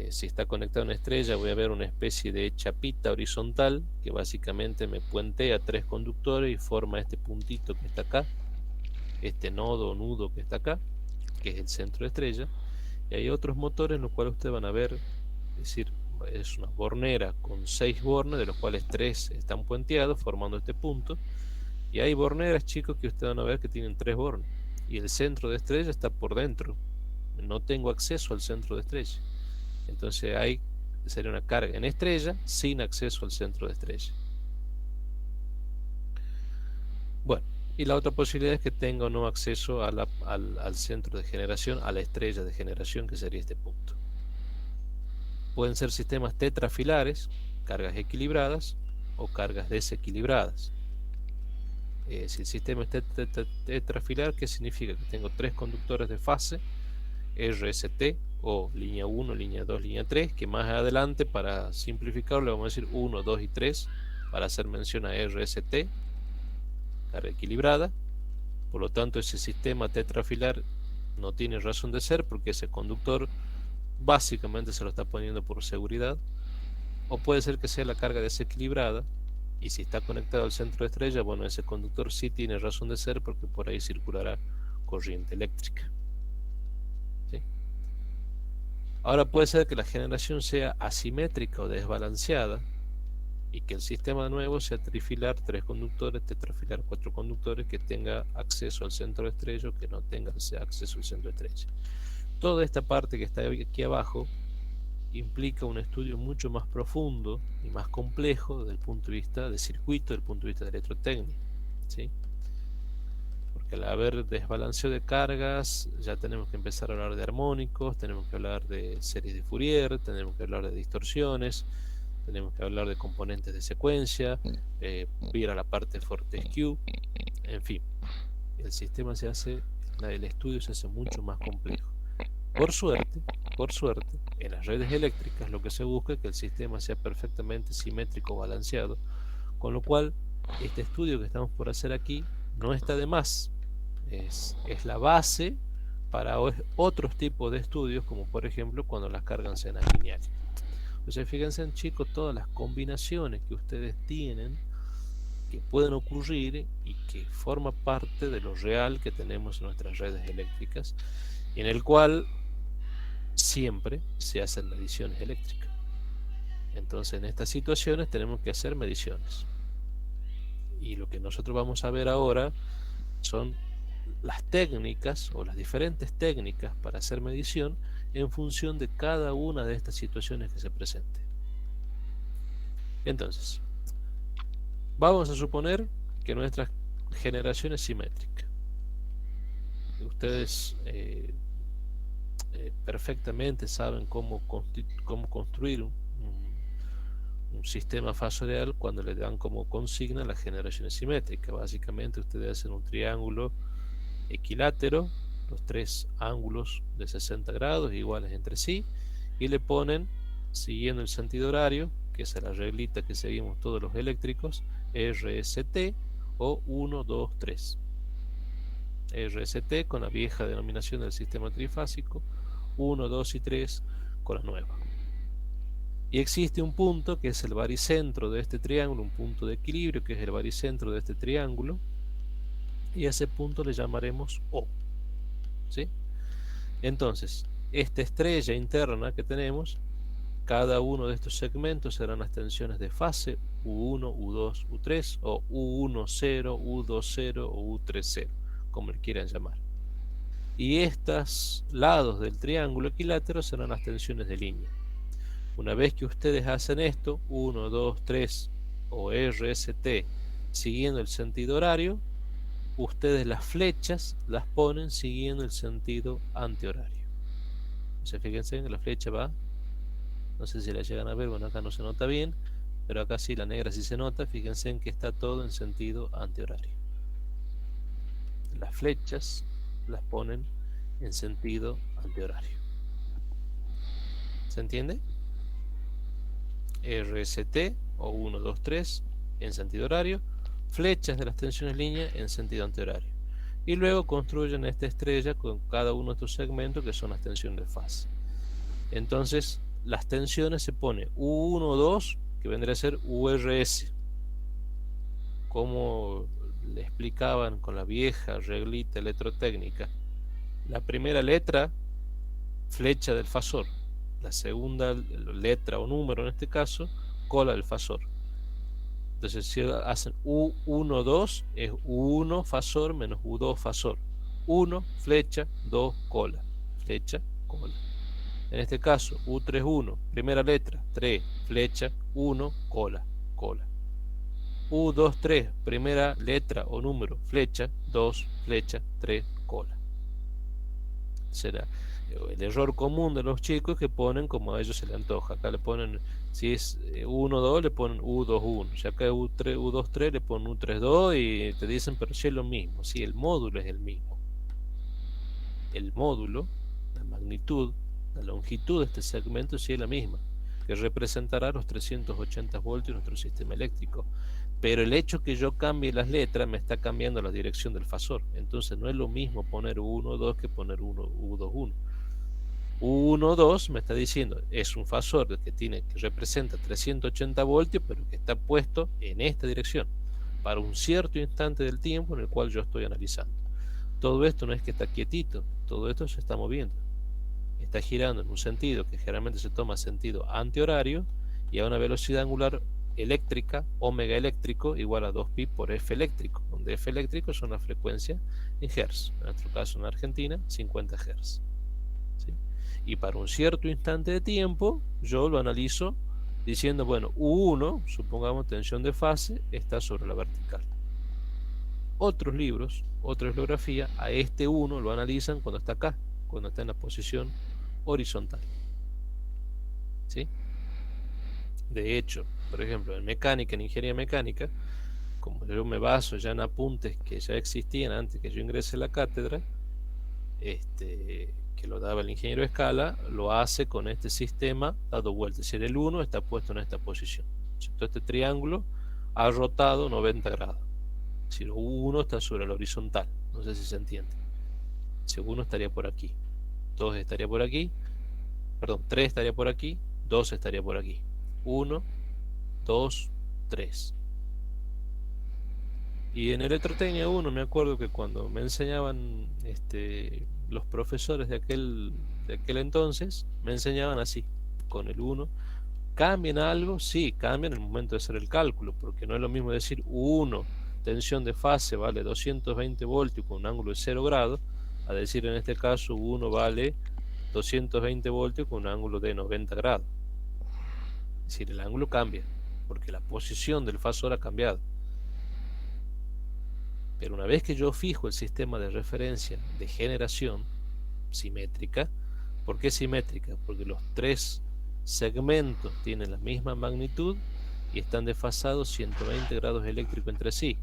si está conectada a una estrella voy a ver una especie de chapita horizontal que básicamente me puentea 3 conductores y forma este puntito que está acá, este nodo o nudo que está acá, que es el centro de estrella. Y hay otros motores en los cuales ustedes van a ver, es decir, es una bornera con 6 bornes, de los cuales 3 están puenteados formando este punto, y hay borneras, chicos, que ustedes van a ver que tienen 3 bornes y el centro de estrella está por dentro, no tengo acceso al centro de estrella. Entonces sería una carga en estrella sin acceso al centro de estrella. Bueno, y la otra posibilidad es que tenga o no acceso al centro de generación, a la estrella de generación, que sería este punto. Pueden ser sistemas tetrafilares, cargas equilibradas o cargas desequilibradas. Si el sistema es tetrafilar, ¿qué significa? Que tengo 3 conductores de fase, RST, o línea 1, línea 2, línea 3, que más adelante, para simplificarlo, le vamos a decir 1, 2 y 3, para hacer mención a RST, carga equilibrada. Por lo tanto, ese sistema tetrafilar no tiene razón de ser, porque ese conductor básicamente se lo está poniendo por seguridad. O puede ser que sea la carga desequilibrada, y si está conectado al centro de estrella, bueno, ese conductor sí tiene razón de ser, porque por ahí circulará corriente eléctrica. ¿Sí? Ahora puede ser que la generación sea asimétrica o desbalanceada, y que el sistema de nuevo sea trifilar, 3 conductores, tetrafilar, 4 conductores, que tenga acceso al centro de estrella o que no tenga acceso al centro de estrella. Toda esta parte que está aquí abajo implica un estudio mucho más profundo y más complejo desde el punto de vista de circuito, desde el punto de vista de electrotécnica, ¿sí? Porque al haber desbalanceo de cargas, ya tenemos que empezar a hablar de armónicos, tenemos que hablar de series de Fourier, tenemos que hablar de distorsiones, tenemos que hablar de componentes de secuencia, ir a la parte Fortescue, en fin, el sistema se hace, el estudio se hace mucho más complejo. Por suerte, en las redes eléctricas lo que se busca es que el sistema sea perfectamente simétrico o balanceado, con lo cual este estudio que estamos por hacer aquí no está de más, es la base para otros tipos de estudios, como por ejemplo cuando las cargas sean lineales. O sea, fíjense, chicos, todas las combinaciones que ustedes tienen, que pueden ocurrir y que forma parte de lo real que tenemos en nuestras redes eléctricas, en el cual siempre se hacen mediciones eléctricas. Entonces, en estas situaciones tenemos que hacer mediciones. Y lo que nosotros vamos a ver ahora son las técnicas o las diferentes técnicas para hacer medición en función de cada una de estas situaciones que se presenten. Entonces, vamos a suponer que nuestra generación es simétrica. Ustedes perfectamente saben cómo construir un sistema fasorial cuando le dan como consigna la generación simétrica. Básicamente ustedes hacen un triángulo equilátero, los 3 ángulos de 60 grados iguales entre sí, y le ponen, siguiendo el sentido horario, que es la reglita que seguimos todos los eléctricos, RST o 1, 2, 3. RST con la vieja denominación del sistema trifásico, 1, 2 y 3 con la nueva. Y existe un punto que es el baricentro de este triángulo, un punto de equilibrio que es el baricentro de este triángulo, y a ese punto le llamaremos O, ¿sí? Entonces, esta estrella interna que tenemos, cada uno de estos segmentos serán las tensiones de fase U1, U2, U3, o U1, 0, U2, 0 o U3, 0, como le quieran llamar. Y estos lados del triángulo equilátero serán las tensiones de línea. Una vez que ustedes hacen esto, 1, 2, 3 o RST, siguiendo el sentido horario, ustedes las flechas las ponen siguiendo el sentido antihorario. O sea, fíjense que la flecha va, no sé si la llegan a ver, bueno, acá no se nota bien, pero acá sí, la negra sí se nota. Fíjense en que está todo en sentido antihorario. Las flechas las ponen en sentido antihorario. ¿Se entiende? RST o 1, 2, 3 en sentido horario, flechas de las tensiones línea en sentido antihorario, y luego construyen esta estrella con cada uno de estos segmentos que son las tensiones de fase. Entonces las tensiones se pone U1, 2, que vendría a ser URS, como le explicaban con la vieja reglita electrotécnica. La primera letra, flecha del fasor; la segunda letra o número, en este caso, cola del fasor. Entonces, si hacen U1, 2, es U1 fasor menos U2 fasor. 1, flecha, 2, cola. Flecha, cola. En este caso, U3, 1, primera letra, 3, flecha, 1, cola, cola. U2, 3, primera letra o número, flecha, 2, flecha, 3, cola. Será. El error común de los chicos es que ponen como a ellos se les antoja. Acá le ponen, si es 1-2, le ponen U2-1. Si acá es U3, U2-3, le ponen U3-2 y te dicen, pero si es lo mismo. Sí, el módulo es el mismo. El módulo, la magnitud, la longitud de este segmento sí es la misma, que representará los 380 voltios de nuestro sistema eléctrico. Pero el hecho que yo cambie las letras me está cambiando la dirección del fasor. Entonces no es lo mismo poner U1-2 que poner U2-1. U1-2 me está diciendo, es un fasor que representa 380 voltios, pero que está puesto en esta dirección, para un cierto instante del tiempo en el cual yo estoy analizando. Todo esto no es que está quietito, todo esto se está moviendo. Está girando en un sentido que generalmente se toma sentido antihorario y a una velocidad angular eléctrica, omega eléctrico, igual a 2pi por F eléctrico, donde F eléctrico es una frecuencia en Hz, en nuestro caso en Argentina, 50 Hz. ¿Sí? Y para un cierto instante de tiempo, yo lo analizo diciendo, bueno, U1, supongamos tensión de fase, está sobre la vertical. Otros libros, otra bibliografía, a este 1 lo analizan cuando está acá, cuando está en la posición horizontal. ¿Sí? De hecho, por ejemplo, en mecánica, en ingeniería mecánica, como yo me baso ya en apuntes que ya existían antes que yo ingrese a la cátedra, que lo daba el ingeniero Escala, lo hace con este sistema dado vuelta. Es decir, el 1 está puesto en esta posición. Entonces, este triángulo ha rotado 90 grados. Es decir, 1 está sobre la horizontal. No sé si se entiende. Si 1 estaría por aquí, 2 estaría por aquí, perdón, 3 estaría por aquí, 2 estaría por aquí. 1, 2, 3. Y en electrotecnia 1 me acuerdo que cuando me enseñaban los profesores de aquel entonces, me enseñaban así, con el 1. ¿Cambian algo? Sí, cambian en el momento de hacer el cálculo, porque no es lo mismo decir 1, tensión de fase vale 220 voltios con un ángulo de 0 grados, a decir en este caso 1 vale 220 voltios con un ángulo de 90 grados. Es decir, el ángulo cambia, porque la posición del fasor ha cambiado. Pero una vez que yo fijo el sistema de referencia de generación simétrica, ¿por qué simétrica? Porque los tres segmentos tienen la misma magnitud y están desfasados 120 grados eléctricos entre sí.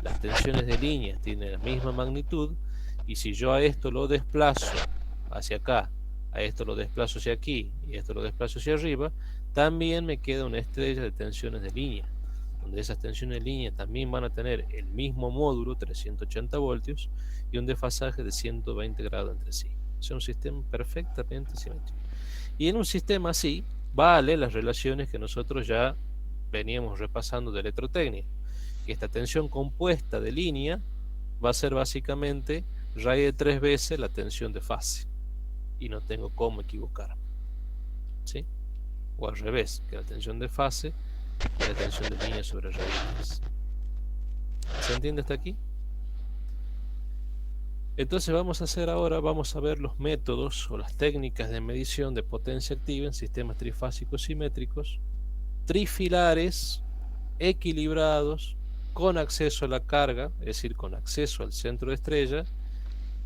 Las tensiones de línea tienen la misma magnitud y si yo a esto lo desplazo hacia acá, a esto lo desplazo hacia aquí y a esto lo desplazo hacia arriba, también me queda una estrella de tensiones de línea, donde esas tensiones de línea también van a tener el mismo módulo, 380 voltios, y un desfasaje de 120 grados entre sí. Es un sistema perfectamente simétrico. Y en un sistema así, vale las relaciones que nosotros ya veníamos repasando de electrotecnia, que esta tensión compuesta de línea va a ser básicamente raíz de 3 veces la tensión de fase, y no tengo cómo equivocarme, ¿sí? O al revés, que la tensión de fase y la tensión de línea sobre raíz de 3. ¿Se entiende hasta aquí? Entonces vamos a ver los métodos o las técnicas de medición de potencia activa en sistemas trifásicos simétricos, trifilares, equilibrados, con acceso a la carga, es decir, con acceso al centro de estrella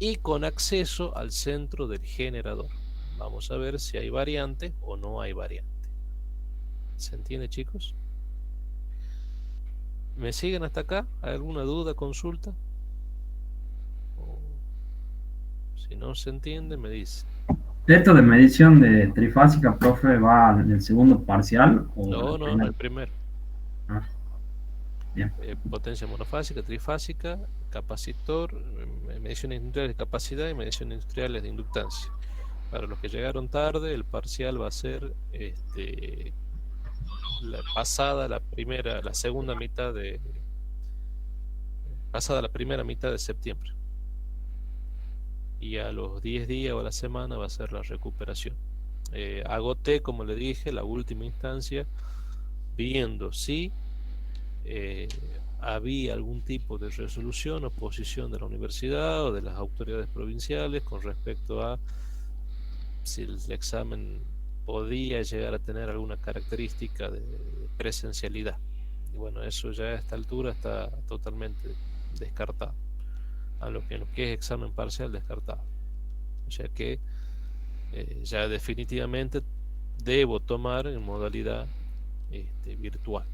y con acceso al centro del generador. Vamos a ver si hay variante o no hay variante. ¿Se entiende, chicos? ¿Me siguen hasta acá? ¿Hay alguna duda, consulta? Si no se entiende, me dice. ¿Esto de medición de trifásica, profe, va en el segundo parcial o No, en el primero. Ah, bien. Potencia monofásica, trifásica, capacitor, mediciones industriales de capacidad y mediciones industriales de inductancia. Para los que llegaron tarde, el parcial va a ser pasada la primera mitad de septiembre. Y a los 10 días o a la semana va a ser la recuperación. Agoté, como le dije, la última instancia, viendo si había algún tipo de resolución o posición de la universidad o de las autoridades provinciales con respecto a si el examen podía llegar a tener alguna característica de presencialidad. Y bueno, eso ya a esta altura está totalmente descartado. A lo que es examen parcial, descartado. O sea que ya definitivamente debo tomar en modalidad virtual.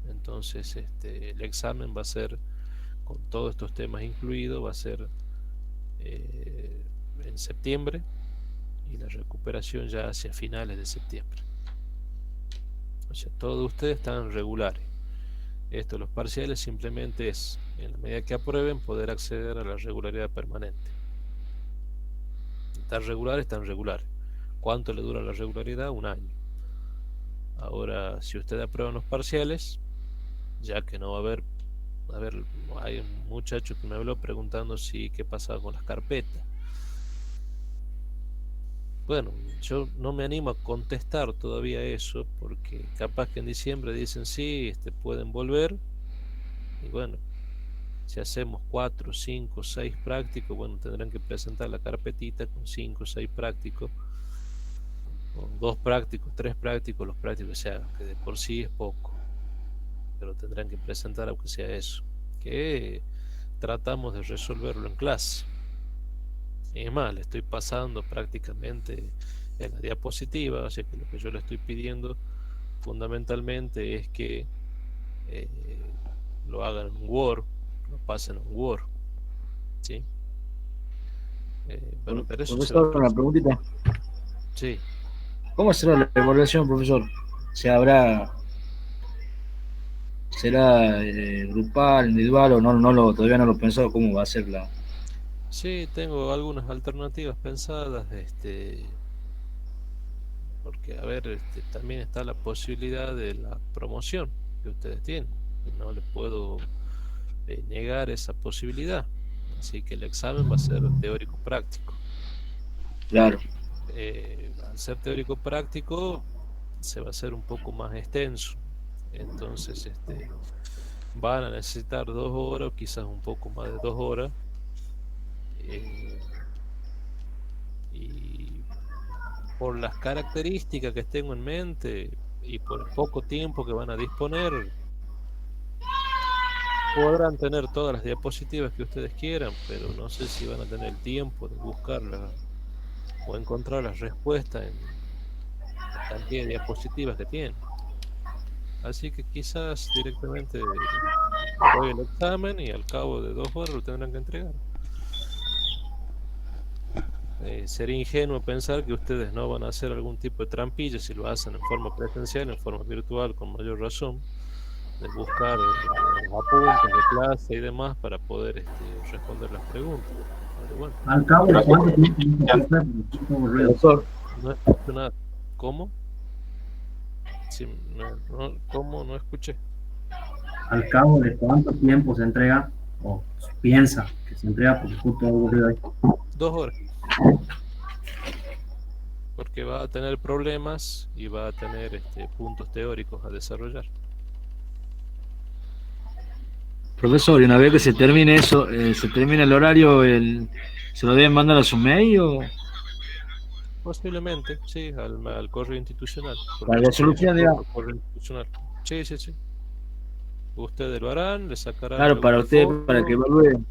Entonces el examen va a ser con todos estos temas incluidos, va a ser en septiembre, y la recuperación ya hacia finales de septiembre. O sea, todos ustedes están regulares. Esto, los parciales, simplemente es, en la medida que aprueben, poder acceder a la regularidad permanente. Están regulares. ¿Cuánto le dura la regularidad? 1 año. Ahora, si ustedes aprueban los parciales, ya que no va a haber, hay un muchacho que me habló preguntando qué pasaba con las carpetas. Bueno, yo no me animo a contestar todavía eso, porque capaz que en diciembre dicen sí, pueden volver, y bueno, si hacemos 4, 5, 6 prácticos, bueno, tendrán que presentar la carpetita con 5 o 6 prácticos, con 2 prácticos, 3 prácticos, los prácticos que se hagan, que de por sí es poco, pero tendrán que presentar aunque sea eso, que tratamos de resolverlo en clase. Es más, le estoy pasando prácticamente en la diapositiva, así que lo que yo le estoy pidiendo fundamentalmente es que lo hagan en Word, lo pasen en Word, ¿sí? Bueno, pero eso profesor, una preguntita. Sí. ¿Cómo será la evaluación, profesor? ¿Será grupal, individual o todavía no lo he pensado cómo va a ser la? Sí, tengo algunas alternativas pensadas, porque a ver, también está la posibilidad de la promoción que ustedes tienen. No les puedo negar esa posibilidad. Así que el examen va a ser teórico práctico. Claro. Al ser teórico práctico se va a hacer un poco más extenso. Entonces van a necesitar 2 horas, quizás un poco más de 2 horas. Y por las características que tengo en mente y por el poco tiempo que van a disponer, podrán tener todas las diapositivas que ustedes quieran, pero no sé si van a tener el tiempo de buscarlas o encontrar las respuestas en la cantidad de diapositivas que tienen. Así que quizás directamente doy el examen y al cabo de 2 horas lo tendrán que entregar. Sería ingenuo pensar que ustedes no van a hacer algún tipo de trampilla si lo hacen en forma presencial, en forma virtual, con mayor razón, de buscar los apuntes de clase y demás para poder responder las preguntas. Pero bueno, Al cabo de cuánto tiempo, Profesor, no escucho nada. ¿Cómo? Sí, ¿cómo? No escuché. al cabo de cuánto tiempo se entrega o piensa que se entrega, porque justo ocurrió ahí. 2 horas. Porque va a tener problemas y va a tener puntos teóricos a desarrollar. profesor, y una vez que se termine eso, se termina el horario, ¿se lo deben mandar a su mail o? Posiblemente, sí, al correo institucional. La resolución, digamos. Correo institucional. Sí, sí, sí. Ustedes lo harán, le sacarán Claro, para alguna usted, foto. para que evalúe.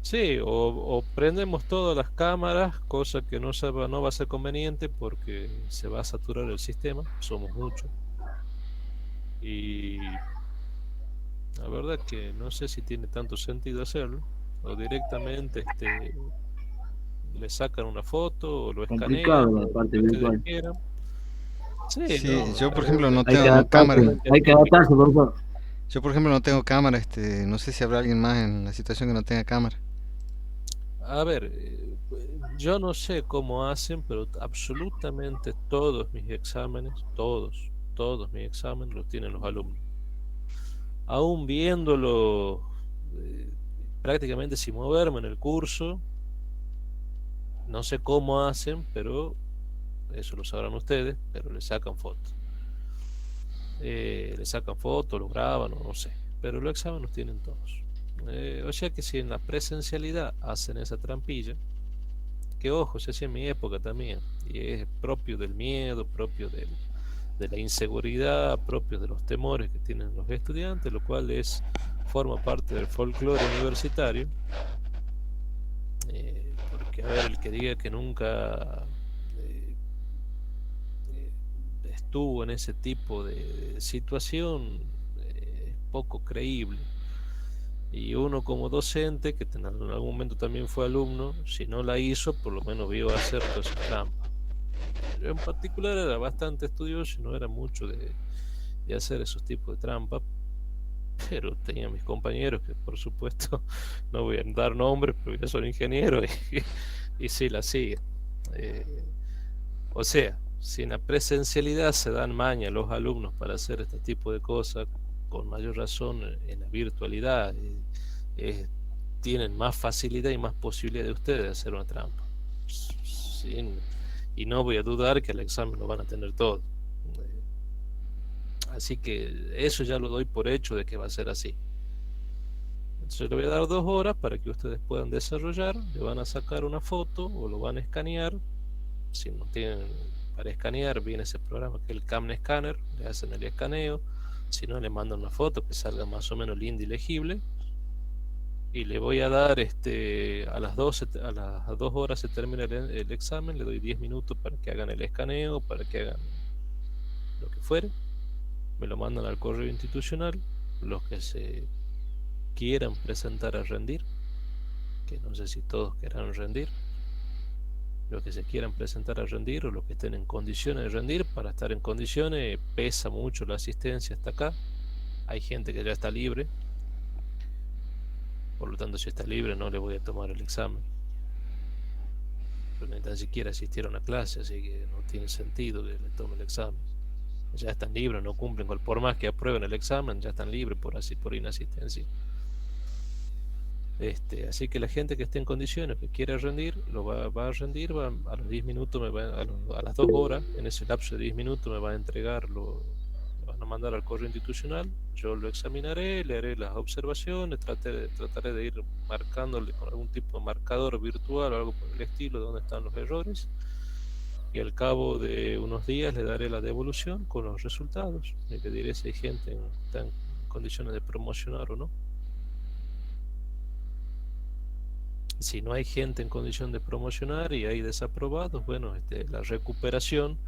Sí, o prendemos todas las cámaras, cosa que no va a ser conveniente porque se va a saturar el sistema, somos muchos. Y la verdad que no sé si tiene tanto sentido hacerlo, o directamente le sacan una foto o lo escanean, Complicado la parte lo que ustedes virtual. quieran. Sí, Sí, no, yo por pero ejemplo no Hay que tengo cámara. adaptarse, hay que adaptarse, profesor. Yo por ejemplo no tengo cámara, no sé si habrá alguien más en la situación que no tenga cámara. A ver, yo no sé cómo hacen, pero absolutamente todos mis exámenes, todos mis exámenes los tienen los alumnos. Aún viéndolo prácticamente sin moverme en el curso, no sé cómo hacen, pero eso lo sabrán ustedes, pero le sacan fotos. Lo graban, no sé, pero los exámenes los tienen todos. O sea que si en la presencialidad hacen esa trampilla, que ojo, se hacía en mi época también, y es propio del miedo, propio de la inseguridad, propio de los temores que tienen los estudiantes, lo cual forma parte del folclore universitario, porque porque a ver, el que diga que nunca estuvo en ese tipo de situación es poco creíble. Y uno como docente, que en algún momento también fue alumno, si no la hizo, por lo menos vio hacer toda esa trampa. Yo en particular era bastante estudioso y no era mucho de hacer esos tipos de trampas, pero tenía mis compañeros que por supuesto no voy a dar nombres, pero ya son ingenieros y sí la siguen. O sea, si en la presencialidad se dan maña a los alumnos para hacer este tipo de cosas, con mayor razón en la virtualidad tienen más facilidad y más posibilidad de ustedes de hacer una trampa. Sí, y no voy a dudar que al examen lo van a tener todo. Así que eso ya lo doy por hecho de que va a ser así. Entonces le voy a dar 2 horas para que ustedes puedan desarrollar, le van a sacar una foto o lo van a escanear. Si no tienen para escanear, viene ese programa que es el CAMN Scanner, le hacen el escaneo. Si no, le mandan una foto que salga más o menos linda y legible. Y le voy a dar a las 2 horas se termina el examen, le doy 10 minutos para que hagan el escaneo, para que hagan lo que fuere. Me lo mandan al correo institucional. Los que se quieran presentar a rendir, que no sé si todos querrán rendir, los que se quieran presentar a rendir o los que estén en condiciones de rendir. Para estar en condiciones pesa mucho la asistencia hasta acá. Hay gente que ya está libre, por lo tanto si está libre no le voy a tomar el examen, pero ni tan siquiera asistieron a clase, así que no tiene sentido que le tome el examen. Ya están libres, no cumplen por más que aprueben el examen, ya están libres por inasistencia. Así que la gente que esté en condiciones, que quiera rendir, va a rendir, a los 10 minutos, a las 2 horas, en ese lapso de 10 minutos me va a entregar, me van a mandar al correo institucional, yo lo examinaré, le haré las observaciones, trataré de ir marcándole con algún tipo de marcador virtual o algo por el estilo de dónde están los errores, y al cabo de unos días le daré la devolución con los resultados y le diré si hay gente que está en condiciones de promocionar o no. Si no hay gente en condición de promocionar y hay desaprobados, bueno, la recuperación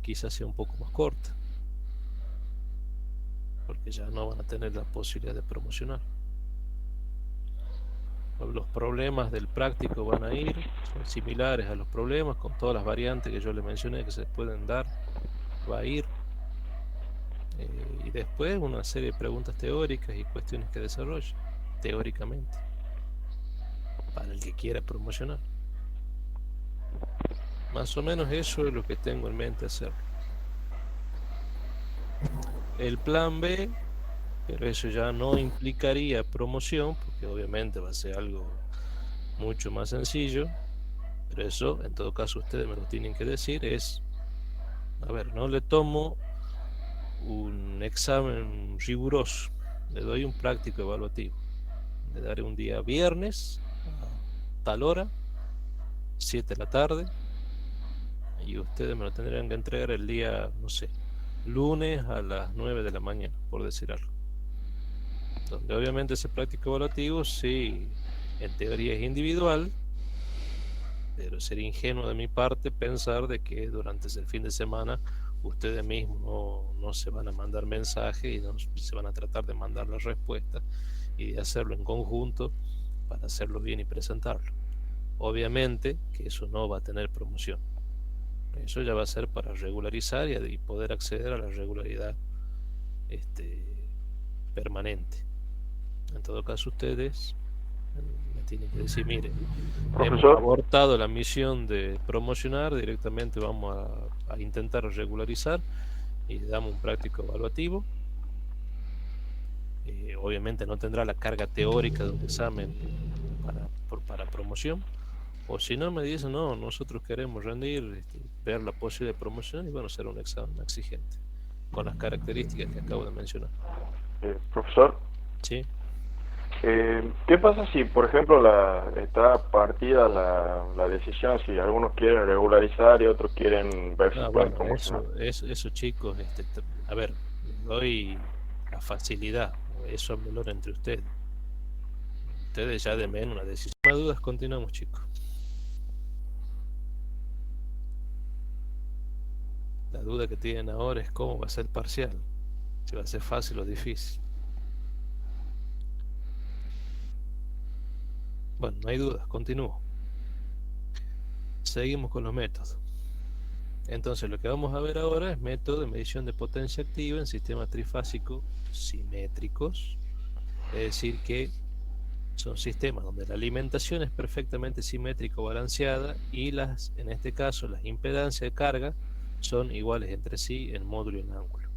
quizás sea un poco más corta, porque ya no van a tener la posibilidad de promocionar. Los problemas del práctico van a ir, son similares a los problemas, con todas las variantes que yo le mencioné que se pueden dar, va a ir. Y después una serie de preguntas teóricas y cuestiones que desarrolle teóricamente para el que quiera promocionar. Más o menos eso es lo que tengo en mente hacer. El plan B, pero eso ya no implicaría promoción, porque obviamente va a ser algo mucho más sencillo, pero eso en todo caso ustedes me lo tienen que decir, a ver, no le tomo un examen riguroso, le doy un práctico evaluativo, le daré un día viernes a tal hora, 7 de la tarde, y ustedes me lo tendrían que entregar el día, no sé, lunes a las 9 de la mañana, por decir algo. Donde obviamente ese práctico evaluativo sí, en teoría es individual, pero sería ingenuo de mi parte pensar de que durante el fin de semana ustedes mismos no se van a mandar mensajes y no se van a tratar de mandar la respuesta y de hacerlo en conjunto para hacerlo bien y presentarlo. Obviamente que eso no va a tener promoción. Eso ya va a ser para regularizar y poder acceder a la regularidad permanente. En todo caso ustedes me tienen que decir, mire, hemos abortado la misión de promocionar, directamente vamos a intentar regularizar y le damos un práctico evaluativo. Obviamente no tendrá la carga teórica de un examen para promoción, o si no me dicen, no, nosotros queremos rendir, ver la posibilidad de promoción y bueno, será un examen exigente con las características que acabo de mencionar. Profesor, ¿sí? ¿Qué pasa si, por ejemplo, está partida la decisión, si algunos quieren regularizar y otros quieren ver si pueden promocionar? Eso chicos, a ver, doy la facilidad, eso hablo entre ustedes. Ustedes ya denme una decisión. más dudas, continuamos, chicos. La duda que tienen ahora es cómo va a ser el parcial, si va a ser fácil o difícil. Bueno, no hay dudas, continúo. Seguimos con los métodos. Entonces lo que vamos a ver ahora es método de medición de potencia activa en sistemas trifásicos simétricos. Es decir que son sistemas donde la alimentación es perfectamente simétrica o balanceada y en este caso las impedancias de carga son iguales entre sí en módulo y en ángulo.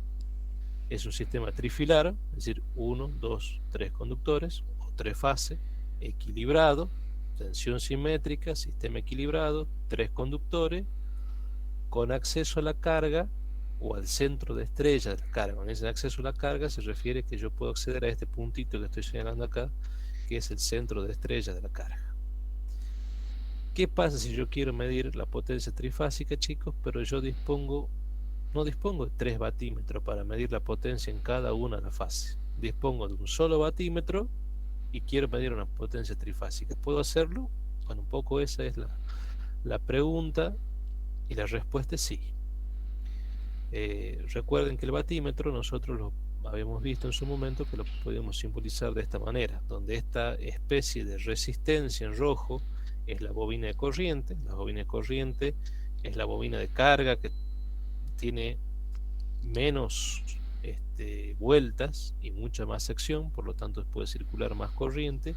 Es un sistema trifilar, es decir, 1, 2, 3 conductores o 3 fases, equilibrado, tensión simétrica, sistema equilibrado, 3 conductores, con acceso a la carga o al centro de estrella de la carga. Cuando dicen acceso a la carga se refiere que yo puedo acceder a este puntito que estoy señalando acá, que es el centro de estrella de la carga. ¿Qué pasa si yo quiero medir la potencia trifásica, chicos? Pero yo no dispongo de 3 batímetros para medir la potencia en cada una de las fases. Dispongo de un solo batímetro y quiero medir una potencia trifásica. ¿Puedo hacerlo? Bueno, un poco esa es la pregunta y la respuesta es sí. Recuerden que el batímetro nosotros lo habíamos visto en su momento que lo podemos simbolizar de esta manera, donde esta especie de resistencia en rojo es la bobina de corriente. La bobina de corriente es la bobina de carga que tiene menos vueltas y mucha más sección, por lo tanto puede circular más corriente,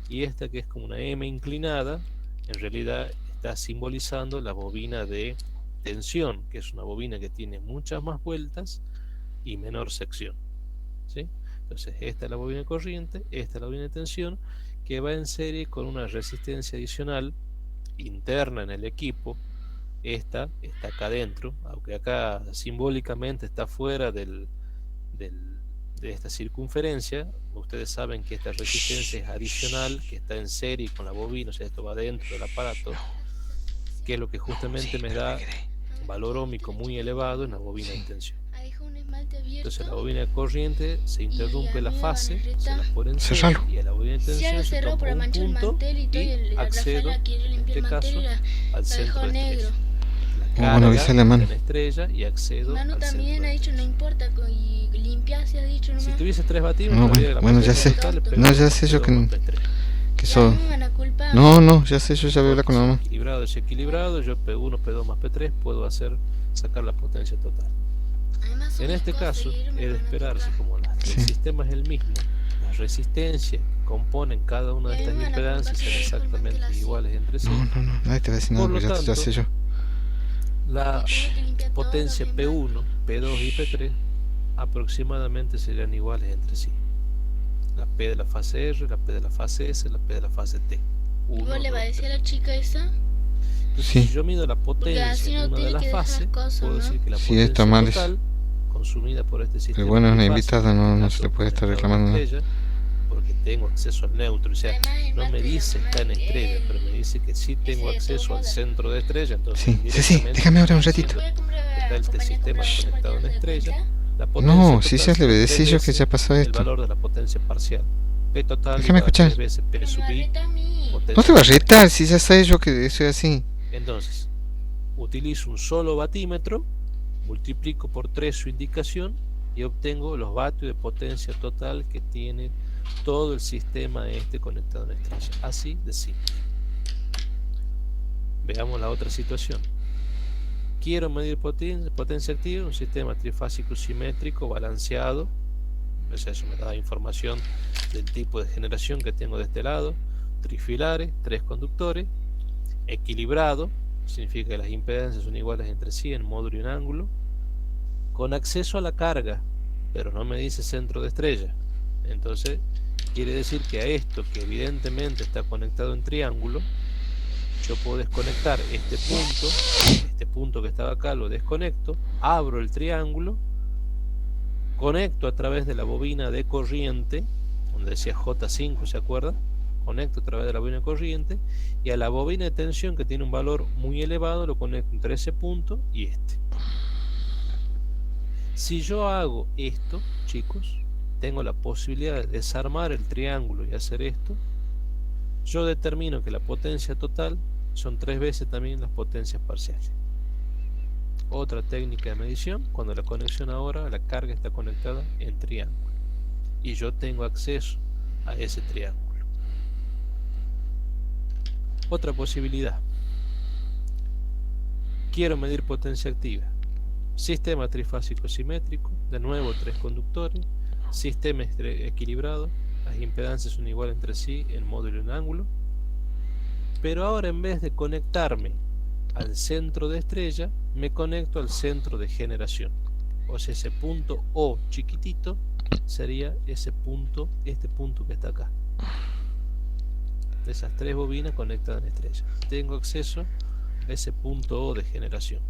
y esta que es como una M inclinada en realidad está simbolizando la bobina de tensión, que es una bobina que tiene muchas más vueltas y menor sección, ¿sí? Entonces esta es la bobina de corriente, esta es la bobina de tensión, que va en serie con una resistencia adicional interna en el equipo. Esta está acá adentro, aunque acá simbólicamente está fuera de esta circunferencia. Ustedes saben que esta resistencia es adicional, que está en serie con la bobina, o sea, esto va dentro del aparato, que es lo que justamente me da un valor óhmico muy elevado en la bobina de tensión. Entonces la bobina de corriente se interrumpe la fase, se la pone en serie, y a la bobina de tensión se toma un punto y accedo, en este caso, al centro de estrella. Bueno, avísale, mano. Estrella y accedo Manu al también ha dicho no importa y limpias, ha dicho nomás. Si tuviese 3 batímetros, no, bueno, ya sé. No, ya sé yo que eso. No, ya sé, yo ya voy a hablar con la mamá. Equilibrado, desequilibrado, yo P1, P2 más P3 puedo sacar la potencia total. En este caso, es de esperarse, como el sistema es el mismo, las resistencias que componen cada una de estas impedancias son exactamente iguales entre sí. No, nadie te va a decir nada, porque ya sé yo. La potencia P1, P2 y P3 aproximadamente serían iguales entre sí. La P de la fase R, la P de la fase S, la P de la fase T. ¿Y vos le va a decir a la chica esa? Entonces, si yo mido la potencia en una de las fases, puedo decir que la potencia está mal total consumida por este sistema. Pero bueno, es una invitada, no se le puede estar reclamando nada. Porque tengo acceso al neutro, o sea, no me dice está en estrella, pero me dice que sí tengo acceso al centro de estrella. Entonces, sí, déjame ahora un ratito. Está el sistema conectado en estrella. No, si ya le voy a decir yo que ya pasó esto. El valor de la potencia parcial. P total. Déjame escuchar. P sub I, no te va a retar, si ya sé yo que soy así. Entonces, utilizo un solo batímetro, multiplico por 3 su indicación y obtengo los vatios de potencia total que tiene todo el sistema conectado en estrella. Así de simple. Veamos la otra situación. Quiero medir potencia activa en un sistema trifásico simétrico balanceado. O sea, eso me da información del tipo de generación que tengo de este lado. Trifilares, 3 conductores. Equilibrado, significa que las impedancias son iguales entre sí en módulo y en ángulo. Con acceso a la carga, pero no me dice centro de estrella. Entonces quiere decir que a esto, que evidentemente está conectado en triángulo, yo puedo desconectar este punto que estaba acá, lo desconecto, abro el triángulo, conecto a través de la bobina de corriente, donde decía J5, ¿se acuerdan? Conecto a través de la bobina de corriente, y a la bobina de tensión, que tiene un valor muy elevado, lo conecto entre ese punto y este. Si yo hago esto, chicos, tengo la posibilidad de desarmar el triángulo y hacer esto, yo determino que la potencia total son 3 veces también las potencias parciales. Otra técnica de medición, cuando la conexión ahora, la carga está conectada en triángulo y yo tengo acceso a ese triángulo. Otra posibilidad, quiero medir potencia activa, sistema trifásico simétrico, de nuevo 3 conductores, sistema equilibrado, las impedancias son iguales entre sí en módulo y en ángulo, pero ahora en vez de conectarme al centro de estrella, me conecto al centro de generación. O sea, ese punto O chiquitito sería ese punto, este punto que está acá. De esas 3 bobinas conectadas en estrella. Tengo acceso a ese punto O de generación.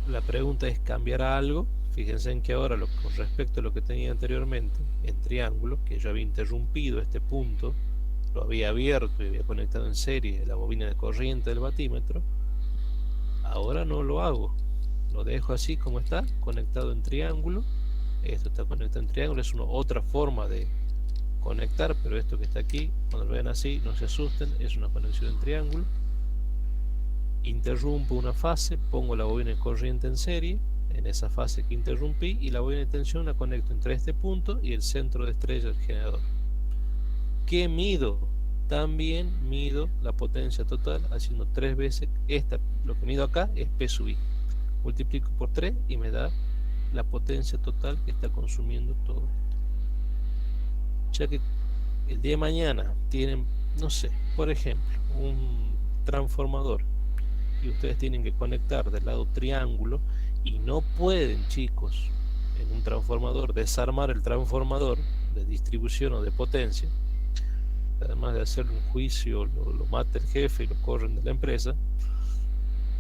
La pregunta es, ¿cambiará algo? Fíjense en que ahora, con respecto a lo que tenía anteriormente, en triángulo, que yo había interrumpido este punto, lo había abierto y había conectado en serie la bobina de corriente del batímetro, ahora no lo hago, lo dejo así como está, conectado en triángulo. Esto está conectado en triángulo, es otra forma de conectar, pero esto que está aquí, cuando lo vean así, no se asusten, es una conexión en triángulo. Interrumpo una fase, pongo la bobina de corriente en serie, en esa fase que interrumpí, y la bobina de tensión la conecto entre este punto y el centro de estrella del generador. ¿Qué mido? También mido la potencia total haciendo 3 veces lo que mido acá es P sub I. Multiplico por 3 y me da la potencia total que está consumiendo todo esto. Ya que el día de mañana tienen, no sé, por ejemplo, un transformador y ustedes tienen que conectar del lado triángulo y no pueden, chicos, en un transformador desarmar el transformador de distribución o de potencia, además de hacerle un juicio, lo mata el jefe y lo corren de la empresa.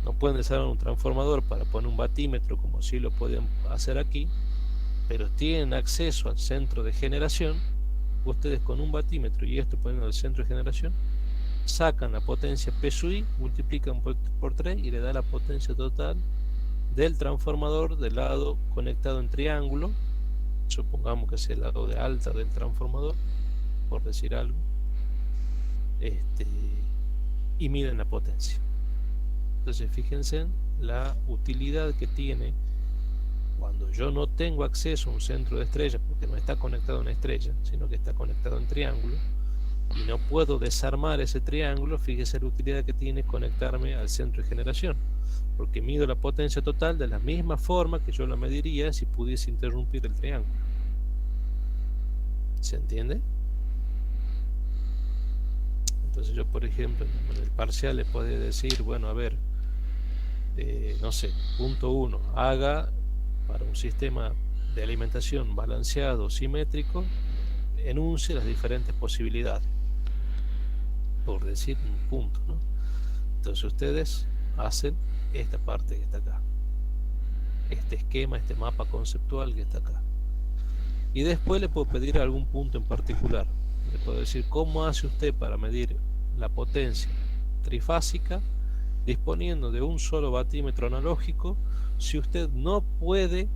No pueden desarmar un transformador para poner un batímetro como si lo podían hacer aquí, pero tienen acceso al centro de generación. Ustedes con un batímetro y esto poniendo el centro de generación, sacan la potencia P sub I, multiplican por 3 y le da la potencia total del transformador del lado conectado en triángulo. Supongamos que es el lado de alta del transformador, por decir algo, y miden la potencia. Entonces fíjense en la utilidad que tiene cuando yo no tengo acceso a un centro de estrella, porque no está conectado a una estrella, sino que está conectado en triángulo, y no puedo desarmar ese triángulo. Fíjese la utilidad que tiene conectarme al centro de generación, porque mido la potencia total de la misma forma que yo la mediría si pudiese interrumpir el triángulo. ¿Se entiende? Entonces yo, por ejemplo, en el parcial le podría decir, bueno, a ver, no sé, punto 1, haga para un sistema de alimentación balanceado, simétrico, enuncie las diferentes posibilidades, por decir un punto, ¿no? Entonces ustedes hacen esta parte que está acá, este esquema, este mapa conceptual que está acá, y después le puedo pedir algún punto en particular. Le puedo decir, ¿cómo hace usted para medir la potencia trifásica disponiendo de un solo batímetro analógico si usted no puede,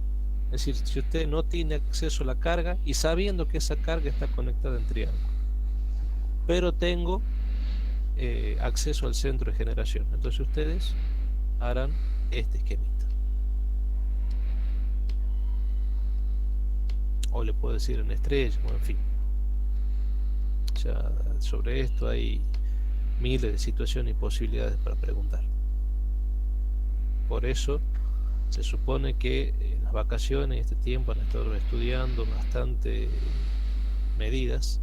es decir, si usted no tiene acceso a la carga y sabiendo que esa carga está conectada en triángulo, pero tengo acceso al centro de generación? Entonces ustedes harán este esquemita. O le puedo decir en estrella, o en fin. O sea, sobre esto hay miles de situaciones y posibilidades para preguntar. Por eso se supone que en las vacaciones, este tiempo, han estado estudiando bastante medidas,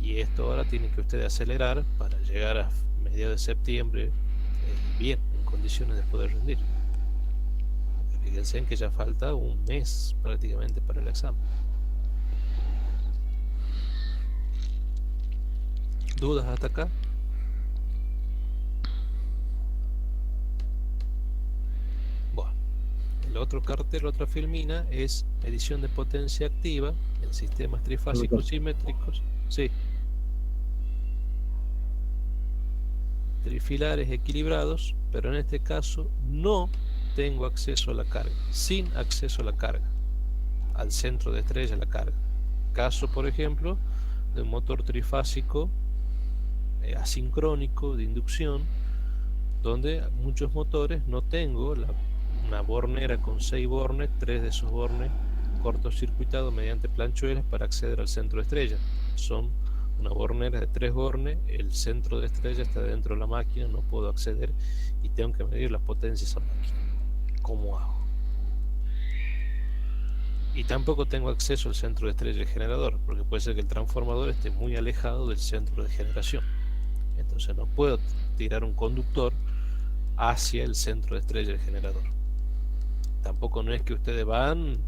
y esto ahora tienen que ustedes acelerar para llegar a mediados de septiembre bien, en condiciones de poder rendir. Fíjense en que ya falta un mes prácticamente para el examen. ¿Dudas hasta acá? Bueno, el otro cartel, otra filmina, es medición de potencia activa en sistemas trifásicos simétricos. Sí. Trifilares equilibrados, pero en este caso no tengo acceso a la carga, sin acceso a la carga, al centro de estrella la carga. caso, por ejemplo, de un motor trifásico asincrónico de inducción, donde muchos motores no tengo una bornera con 6 bornes, 3 de esos bornes cortocircuitados mediante planchuelas para acceder al centro de estrella. Son una bornera de 3 bornes, el centro de estrella está dentro de la máquina, no puedo acceder y tengo que medir las potencias a máquina. ¿Cómo hago? Y tampoco tengo acceso al centro de estrella del generador, porque puede ser que el transformador esté muy alejado del centro de generación. Entonces no puedo tirar un conductor hacia el centro de estrella del generador. Tampoco no es que ustedes van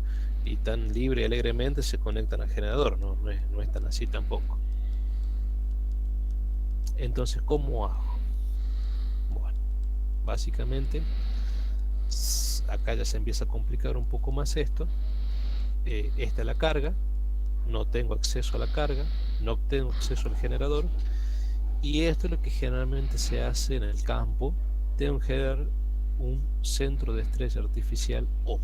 y tan libre y alegremente se conectan al generador, no es tan así tampoco. Entonces, ¿cómo hago? Bueno, básicamente acá ya se empieza a complicar un poco más esto. Esta es la carga, no tengo acceso a la carga, no tengo acceso al generador, y esto es lo que generalmente se hace en el campo. Tengo que generar un centro de estrella artificial O,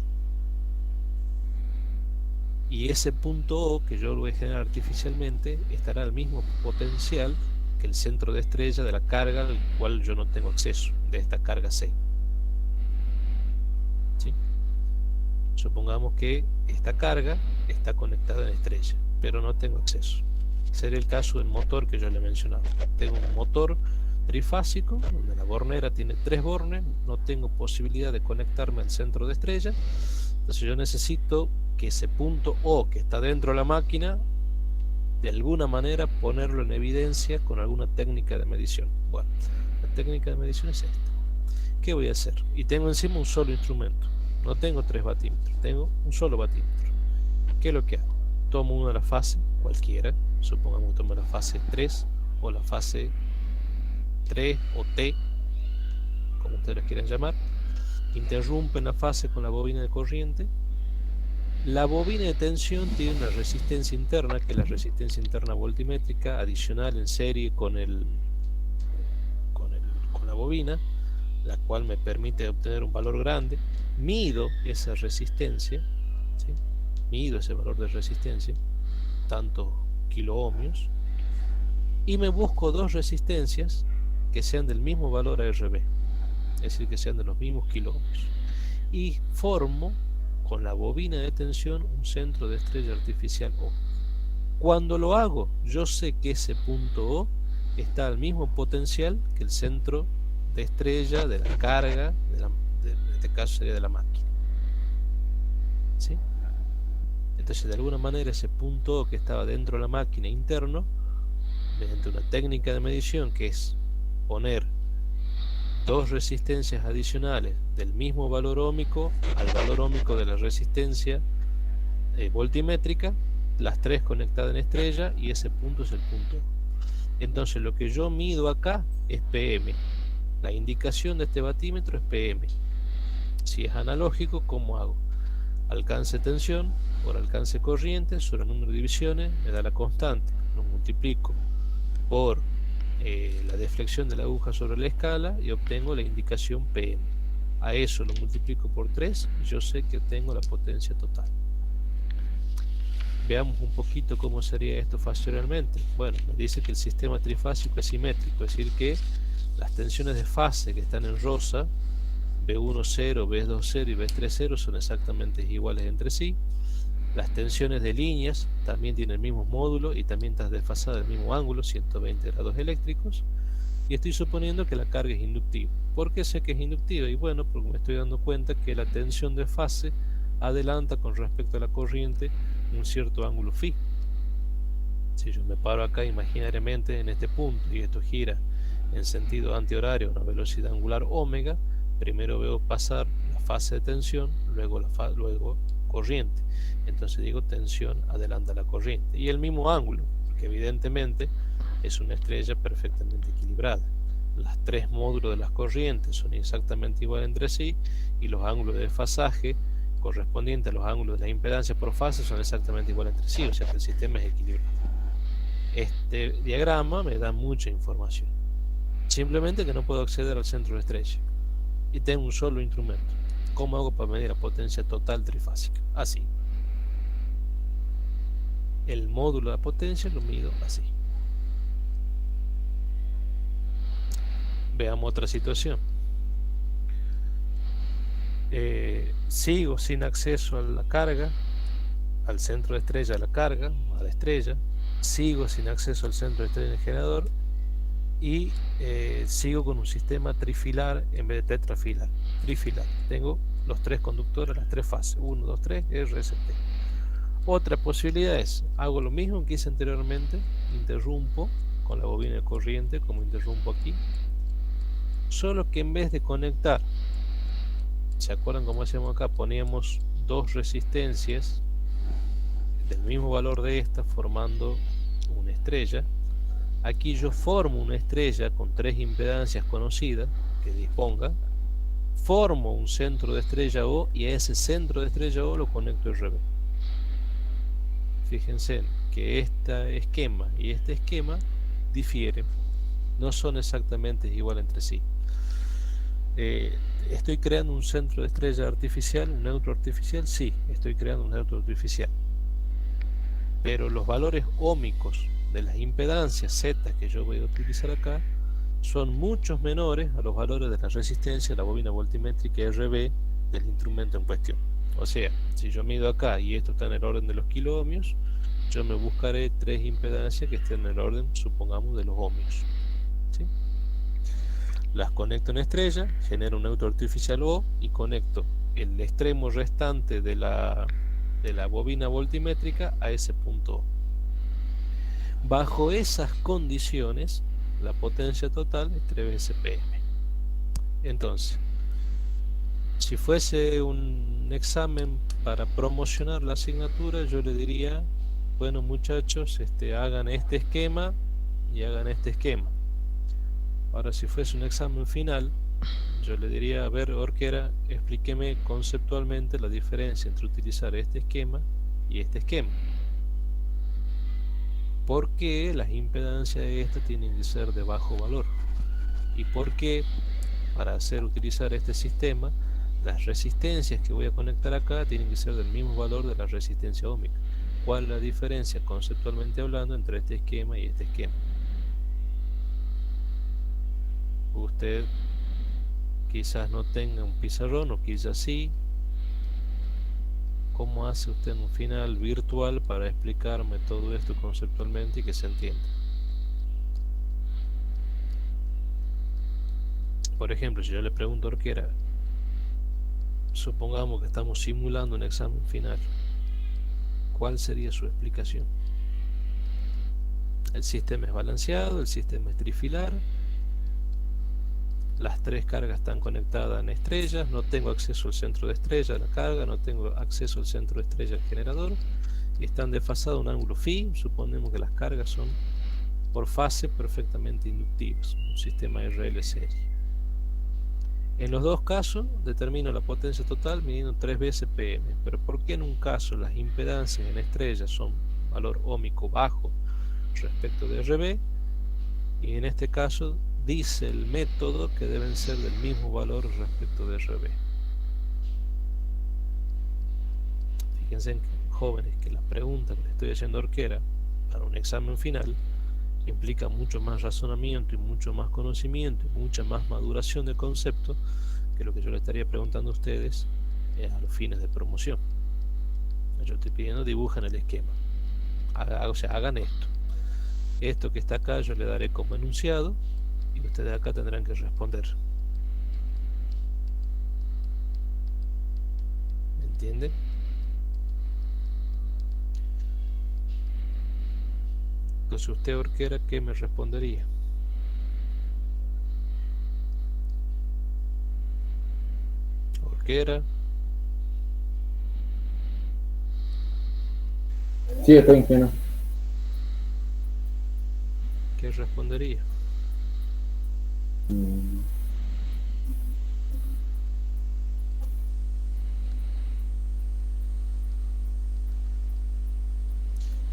y ese punto O que yo lo voy a generar artificialmente estará al mismo potencial que el centro de estrella de la carga al cual yo no tengo acceso, de esta carga C. ¿Sí? Supongamos que esta carga está conectada en estrella, pero no tengo acceso. Sería el caso del motor que yo le he mencionado. Tengo un motor trifásico donde la bornera tiene 3 bornes, no tengo posibilidad de conectarme al centro de estrella, entonces yo necesito que ese punto O que está dentro de la máquina, de alguna manera ponerlo en evidencia con alguna técnica de medición. Bueno, la técnica de medición es esta. ¿Qué voy a hacer? Y tengo encima un solo instrumento, no tengo 3 batímetros, tengo un solo batímetro. ¿Qué es lo que hago? Tomo una de las fases, cualquiera, supongamos que tomo la fase 3 o la fase 3 o T, como ustedes las quieran llamar, interrumpen la fase con la bobina de corriente. La bobina de tensión tiene una resistencia interna, que es la resistencia interna voltimétrica adicional en serie con la bobina, la cual me permite obtener un valor grande. Mido esa resistencia, ¿sí? Mido ese valor de resistencia, tantos kiloohmios, y me busco 2 resistencias que sean del mismo valor ARB, es decir, que sean de los mismos kiloohmios, y formo con la bobina de tensión un centro de estrella artificial O. Cuando lo hago, yo sé que ese punto O está al mismo potencial que el centro de estrella de la carga, en este caso sería de la máquina. ¿Sí? Entonces, de alguna manera, ese punto O que estaba dentro de la máquina interno, mediante una técnica de medición que es poner 2 resistencias adicionales del mismo valor óhmico al valor óhmico de la resistencia voltimétrica, las 3 conectadas en estrella, y ese punto es el punto. Entonces lo que yo mido acá es PM. La indicación de este batímetro es PM. Si es analógico, ¿cómo hago? Alcance tensión por alcance corriente sobre el número de divisiones me da la constante, lo multiplico por la deflexión de la aguja sobre la escala y obtengo la indicación PM. A eso lo multiplico por 3 y yo sé que obtengo la potencia total. Veamos un poquito cómo sería esto factorialmente. Bueno, me dice que el sistema trifásico es simétrico, es decir que las tensiones de fase que están en rosa, B1,0, B2,0 y B3,0 son exactamente iguales entre sí. Las tensiones de líneas también tienen el mismo módulo y también están desfasadas del mismo ángulo, 120 grados eléctricos. Y estoy suponiendo que la carga es inductiva. ¿Por qué sé que es inductiva? Y bueno, porque me estoy dando cuenta que la tensión de fase adelanta con respecto a la corriente un cierto ángulo phi. Si yo me paro acá imaginariamente en este punto y esto gira en sentido antihorario a una velocidad angular omega, primero veo pasar la fase de tensión, luego corriente. Entonces digo tensión adelanta la corriente. Y el mismo ángulo, porque evidentemente es una estrella perfectamente equilibrada. Las 3 módulos de las corrientes son exactamente iguales entre sí y los ángulos de desfasaje correspondientes a los ángulos de la impedancia por fase son exactamente iguales entre sí, o sea que el sistema es equilibrado. Este diagrama me da mucha información. Simplemente que no puedo acceder al centro de estrella y tengo un solo instrumento. ¿Cómo hago para medir la potencia total trifásica? Así. el módulo de potencia lo mido así. Veamos otra situación. Sigo sin acceso a la carga, al centro de estrella, a la carga, a la estrella. Sigo sin acceso al centro de estrella del generador y sigo con un sistema trifilar en vez de tetrafilar. Trifilar. Tengo los tres conductores, las tres fases, 1, 2, 3, RST. Otra posibilidad es, hago lo mismo que hice anteriormente, interrumpo con la bobina de corriente, como interrumpo aquí, solo que en vez de conectar, ¿se acuerdan cómo hacíamos acá? Poníamos dos resistencias del mismo valor de esta formando una estrella. Aquí yo formo una estrella con tres impedancias conocidas que disponga, formo un centro de estrella O y a ese centro de estrella O lo conecto RB. Fíjense que este esquema y este esquema difieren, no son exactamente iguales entre sí. ¿Estoy creando un centro de estrella artificial, un neutro artificial? Sí, estoy creando un neutro artificial. Pero los valores óhmicos de las impedancias Z que yo voy a utilizar acá son muchos menores a los valores de la resistencia, la bobina voltimétrica RB del instrumento en cuestión. O sea, si yo mido acá y esto está en el orden de los kiloohmios, yo me buscaré tres impedancias que estén en el orden, supongamos, de los ohmios. ¿Sí? Las conecto en estrella, genero un neutro artificial O y conecto el extremo restante de la bobina voltimétrica a ese punto O. Bajo esas condiciones, la potencia total es 3 BCPM. Entonces, si fuese un examen para promocionar la asignatura, yo le diría, bueno muchachos, hagan este esquema y hagan este esquema. Ahora, si fuese un examen final, yo le diría, a ver, Orquera, explíqueme conceptualmente la diferencia entre utilizar este esquema y este esquema. ¿Por qué las impedancias de esta tienen que ser de bajo valor? ¿Y por qué, para utilizar este sistema, las resistencias que voy a conectar acá tienen que ser del mismo valor de la resistencia óhmica? ¿Cuál es la diferencia, conceptualmente hablando, entre este esquema y este esquema? Usted quizás no tenga un pizarrón, o quizás sí. ¿Cómo hace usted un final virtual para explicarme todo esto conceptualmente y que se entienda? Por ejemplo, si yo le pregunto a Orquera, supongamos que estamos simulando un examen final, ¿cuál sería su explicación? El sistema es balanceado, el sistema es trifilar, las tres cargas están conectadas en estrellas, no tengo acceso al centro de estrella, a la carga, no tengo acceso al centro de estrella, al generador, y están desfasados a un ángulo phi. Suponemos que las cargas son por fase perfectamente inductivas, un sistema RL serie. En los dos casos determino la potencia total midiendo 3 BCPM, pero ¿por qué en un caso las impedancias en estrellas son valor óhmico bajo respecto de RB, y en este caso dice el método que deben ser del mismo valor respecto de RB? Fíjense, jóvenes, que la pregunta que le estoy haciendo a Orquera para un examen final implica mucho más razonamiento y mucho más conocimiento y mucha más maduración de concepto que lo que yo le estaría preguntando a ustedes a los fines de promoción. Yo estoy pidiendo dibujen el esquema, o sea, hagan esto que está acá yo le daré como enunciado y ustedes acá tendrán que responder. ¿Me entienden? Entonces usted, Orquera, ¿qué me respondería? Orquera. Sí, estoy ingenuo. ¿Qué respondería?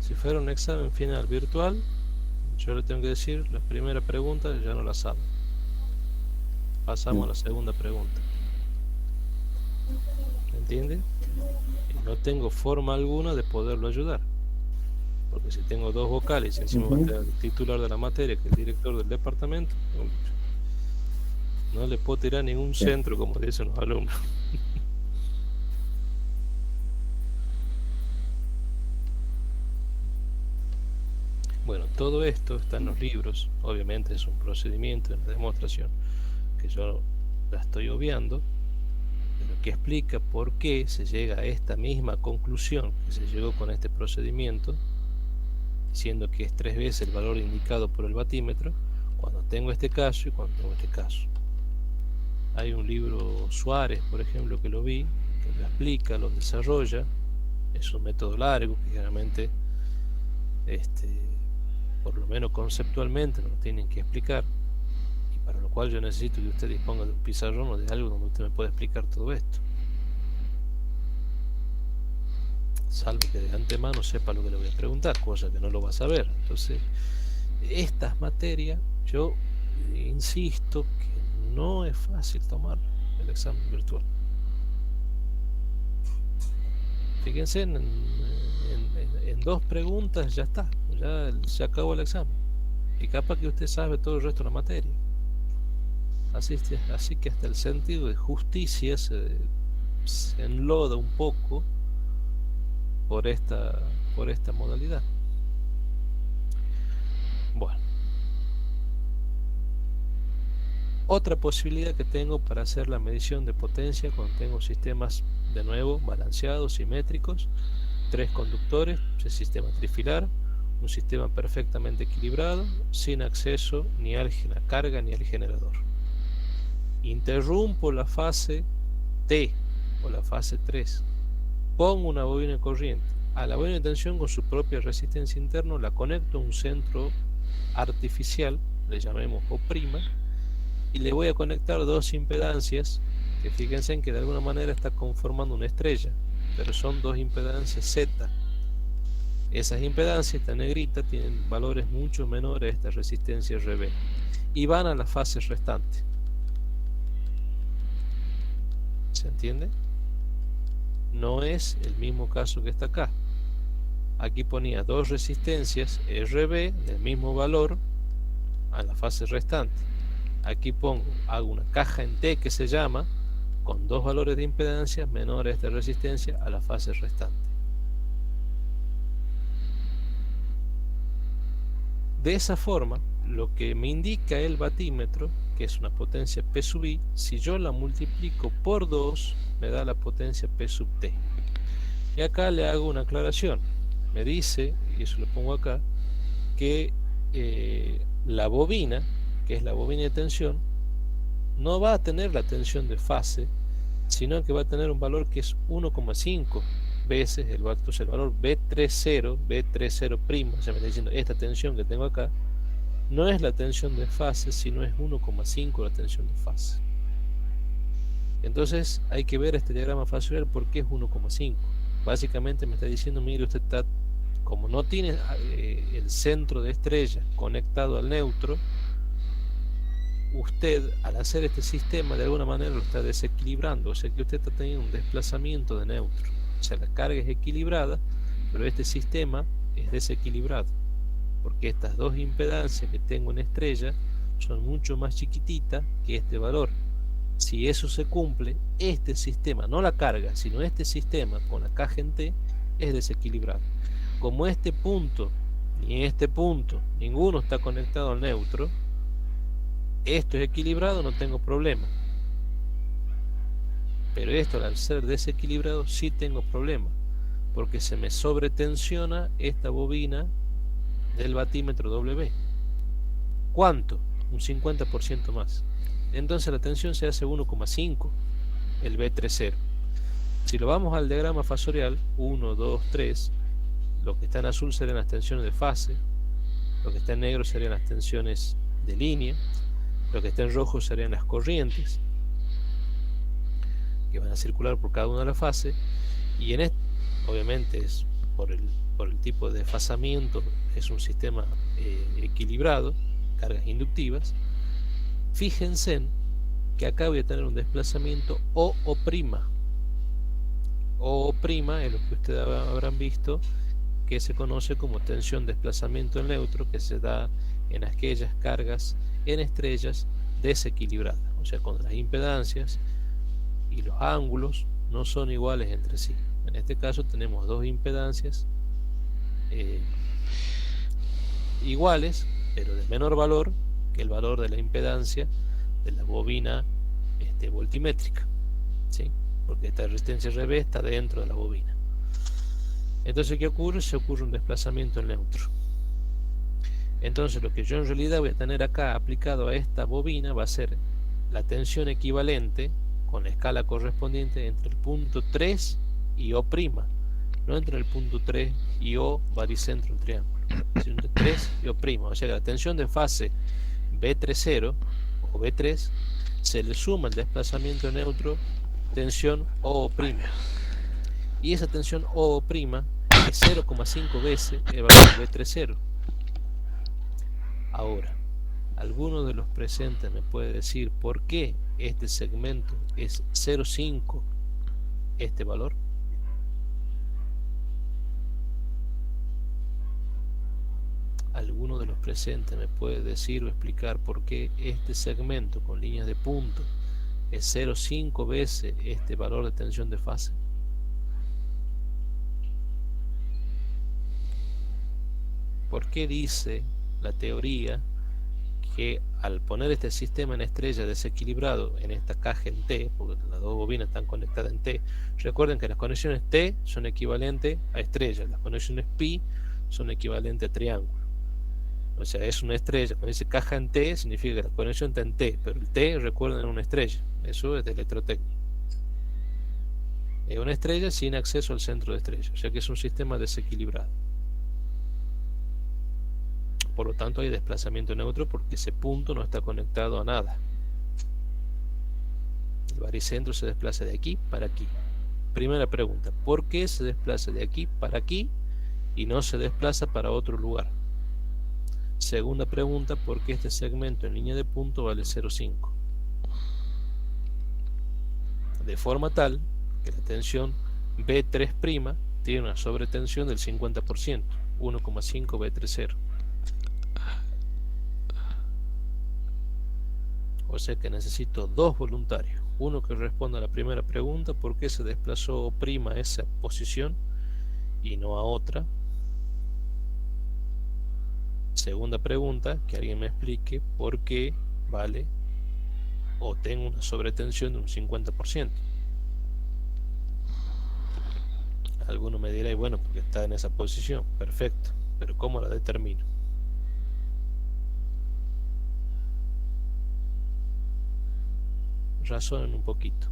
Si fuera un examen final virtual, yo le tengo que decir, la primera pregunta ya no la sabe. Pasamos a la segunda pregunta. ¿Me entiende? Y no tengo forma alguna de poderlo ayudar. Porque si tengo dos vocales y encima va a estar el titular de la materia, que es el director del departamento, no le puedo tirar ningún centro, como dicen los alumnos. Bueno, todo esto está en los libros. Obviamente es un procedimiento, una demostración que yo la estoy obviando, pero que explica por qué se llega a esta misma conclusión que se llegó con este procedimiento, diciendo que es 3 veces el valor indicado por el batímetro cuando tengo este caso y cuando tengo este caso. Hay un libro Suárez, por ejemplo, que lo vi, que lo explica, lo desarrolla. Es un método largo que generalmente por lo menos conceptualmente nos lo tienen que explicar, y para lo cual yo necesito que usted disponga de un pizarrón o de algo donde usted me pueda explicar todo esto, salvo que de antemano sepa lo que le voy a preguntar, cosa que no lo va a saber. Entonces, estas materias, yo insisto que no es fácil tomar el examen virtual. Fíjense, en 2 preguntas ya está, ya se acabó el examen, y capaz que usted sabe todo el resto de la materia. Así que hasta el sentido de justicia se enloda un poco por esta modalidad. Bueno, otra posibilidad que tengo para hacer la medición de potencia cuando tengo sistemas, de nuevo, balanceados, simétricos, 3 conductores, el sistema trifilar, un sistema perfectamente equilibrado, sin acceso ni a la carga ni al generador. Interrumpo la fase T o la fase 3, pongo una bobina corriente. A la bobina de tensión, con su propia resistencia interna, la conecto a un centro artificial, le llamemos O', y le voy a conectar 2 impedancias que fíjense en que de alguna manera está conformando una estrella, pero son 2 impedancias Z. Esas impedancias, esta negrita, tienen valores mucho menores a esta resistencia RB y van a la fase restante. ¿Se entiende? No es el mismo caso que está acá. Aquí ponía 2 resistencias RB del mismo valor a la fase restante. Aquí hago una caja en T que se llama, con 2 valores de impedancia menores a esta resistencia a la fase restante. De esa forma, lo que me indica el batímetro, que es una potencia P sub I, si yo la multiplico por 2, me da la potencia P sub T. Y acá le hago una aclaración. Me dice, y eso lo pongo acá, que la bobina, que es la bobina de tensión, no va a tener la tensión de fase, sino que va a tener un valor que es 1,5 veces el valor B30, B30', o sea, me está diciendo, esta tensión que tengo acá no es la tensión de fase, sino es 1,5 la tensión de fase. Entonces hay que ver este diagrama fasorial porque es 1,5. Básicamente me está diciendo, mire, usted está, como no tiene el centro de estrella conectado al neutro, usted al hacer este sistema de alguna manera lo está desequilibrando, o sea que usted está teniendo un desplazamiento de neutro. O sea, la carga es equilibrada, pero este sistema es desequilibrado, porque estas 2 impedancias que tengo en estrella son mucho más chiquititas que este valor. Si eso se cumple, este sistema, no la carga, sino este sistema con la caja en T, es desequilibrado. Como este punto, ni este punto, ninguno está conectado al neutro, esto es equilibrado, no tengo problema. Pero esto, al ser desequilibrado, sí tengo problema, porque se me sobretensiona esta bobina del batímetro W. ¿Cuánto? Un 50% más. Entonces la tensión se hace 1,5, el B30. Si lo vamos al diagrama fasorial, 1, 2, 3, lo que está en azul serían las tensiones de fase, lo que está en negro serían las tensiones de línea, lo que está en rojo serían las corrientes que van a circular por cada una de las fases, y en este, obviamente, es por el tipo de desfasamiento, es un sistema equilibrado, cargas inductivas. Fíjense que acá voy a tener un desplazamiento O'. O' es lo que ustedes habrán visto, que se conoce como tensión desplazamiento en neutro, que se da en aquellas cargas en estrellas desequilibradas, o sea, cuando las impedancias y los ángulos no son iguales entre sí. En este caso tenemos dos impedancias iguales, pero de menor valor que el valor de la impedancia de la bobina voltimétrica, ¿sí? Porque esta resistencia RB está dentro de la bobina. Entonces, ¿qué ocurre? Se ocurre un desplazamiento en neutro. Entonces, lo que yo en realidad voy a tener acá aplicado a esta bobina va a ser la tensión equivalente con la escala correspondiente entre el punto 3 y O', no entre el punto 3 y O baricentro del triángulo, sino entre 3 y O'. O sea que la tensión de fase B30 o B3 se le suma el desplazamiento en neutro tensión O'. Y esa tensión O' es 0,5 veces el valor de B30. Ahora, ¿alguno de los presentes me puede decir por qué este segmento es 0,5 este valor? ¿Alguno de los presentes me puede decir o explicar por qué este segmento con líneas de punto es 0,5 veces este valor de tensión de fase? ¿Por qué dice la teoría que al poner este sistema en estrella desequilibrado en esta caja en T, porque las dos bobinas están conectadas en T, recuerden que las conexiones T son equivalentes a estrella, las conexiones pi son equivalentes a triángulo? O sea, es una estrella. Cuando dice caja en T, significa que la conexión está en T, pero el T, recuerden, es una estrella. Eso es de electrotécnica. Es una estrella sin acceso al centro de estrella, o sea que es un sistema desequilibrado. Por lo tanto, hay desplazamiento neutro porque ese punto no está conectado a nada. El baricentro se desplaza de aquí para aquí. Primera pregunta: ¿por qué se desplaza de aquí para aquí y no se desplaza para otro lugar? Segunda pregunta: ¿por qué este segmento en línea de punto vale 0,5? De forma tal que la tensión B3' tiene una sobretensión del 50%, 1,5 B30. O sea que necesito dos voluntarios. Uno que responda a la primera pregunta: ¿por qué se desplazó O' a esa posición y no a otra? Segunda pregunta, que alguien me explique por qué vale o tengo una sobretensión de un 50%. Alguno me dirá, y bueno, porque está en esa posición. Perfecto, pero ¿cómo la determino? Razonen un poquito.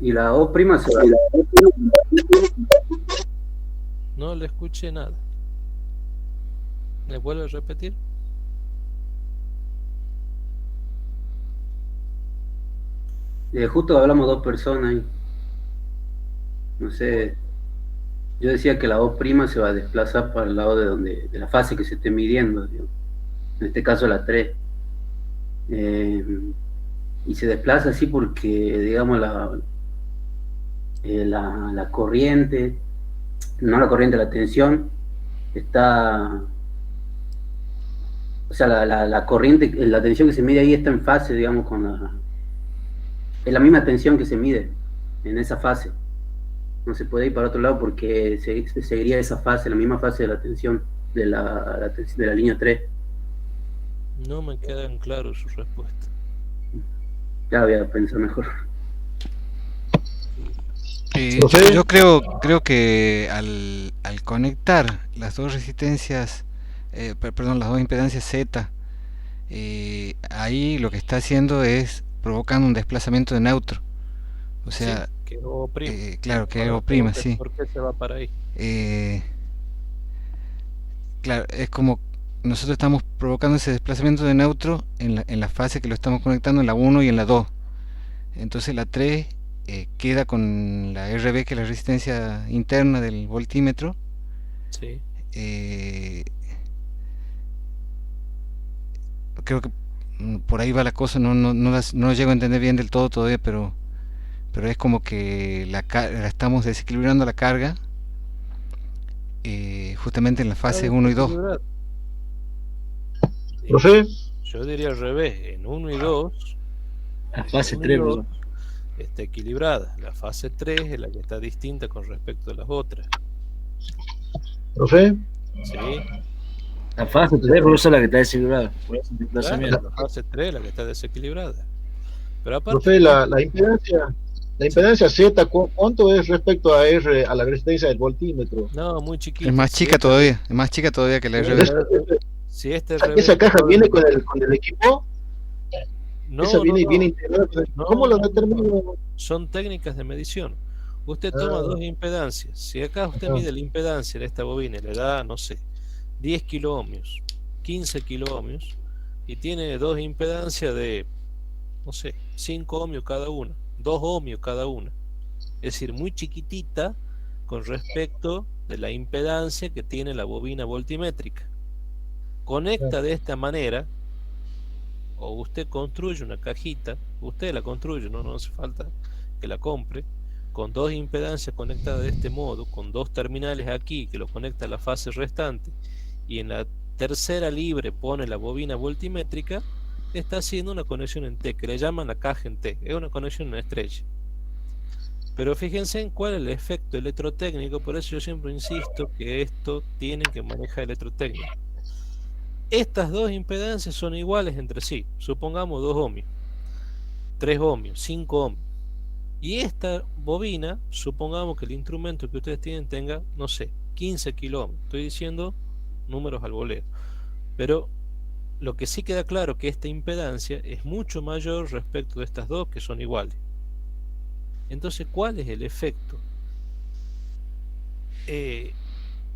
Y la O' se va. No le escuché nada. ¿Me vuelve a repetir? Justo hablamos dos personas ahí. No sé. Yo decía que la O' se va a desplazar para el lado de la fase que se esté midiendo, digamos. En este caso la 3. Y se desplaza así porque, digamos, la corriente, no la corriente, la tensión está, o sea, la corriente, la tensión que se mide ahí está en fase, digamos, es la misma tensión que se mide en esa fase. No se puede ir para otro lado porque se seguiría esa fase, la misma fase de la tensión de la línea 3. No me quedan claras sus respuestas. Ya voy a pensar mejor. Yo creo que al conectar las dos resistencias, perdón, las dos impedancias Z, ahí lo que está haciendo es provocando un desplazamiento de neutro. O sea, sí, que O'. Claro, que O', sí. ¿Por qué se va para ahí? Claro, es como nosotros estamos provocando ese desplazamiento de neutro en la fase que lo estamos conectando en la 1 y en la 2. Entonces la 3 queda con la RB, que es la resistencia interna del voltímetro. Sí. Creo que por ahí va la cosa, no llego a entender bien del todo todavía, pero pero es como que la estamos desequilibrando la carga justamente en la fase 1 y 2. Profe, Yo diría al revés, en 1 y 2, La fase 3, perdón. está equilibrada. La fase 3 es la que está distinta con respecto a las otras. profe, ¿Sí? La fase 3 por eso es la que está desequilibrada. Por ese Claro, desplazamiento. la fase 3 es la que está desequilibrada. Pero aparte, profe, la impedancia Z, ¿cuánto es respecto a R, a la resistencia del voltímetro? no, muy chiquita. Es más chica todavía, es más chica todavía que la RB. Si este ¿Esa caja viene con el equipo? No, ¿Esa viene no, integrada? no, ¿Cómo lo no, determino? son técnicas de medición. Usted toma dos impedancias. Si acá usted mide la impedancia de esta bobina y le da, no sé, 10 kiloohmios, 15 kiloohmios, y tiene dos impedancias de, no sé, 5 ohmios cada una, 2 ohmios cada una. Es decir, muy chiquitita con respecto de la impedancia que tiene la bobina voltimétrica. Conecta de esta manera, o usted construye una cajita, usted la construye, no hace falta que la compre, con dos impedancias conectadas de este modo, con dos terminales aquí que los conecta a la fase restante, y en la tercera libre pone la bobina voltimétrica, está haciendo una conexión en T, que le llaman la caja en T, es una conexión en estrella. Pero fíjense en cuál es el efecto electrotécnico, por eso yo siempre insisto que esto tienen que manejar electrotécnico. Estas dos impedancias son iguales entre sí, supongamos 2 ohmios, 3 ohmios, 5 ohmios. Y esta bobina, supongamos que el instrumento que ustedes tienen tenga, no sé, 15 kiloohmios. Estoy diciendo números al voleo. Pero lo que sí queda claro es que esta impedancia es mucho mayor respecto de estas dos que son iguales. Entonces, ¿cuál es el efecto?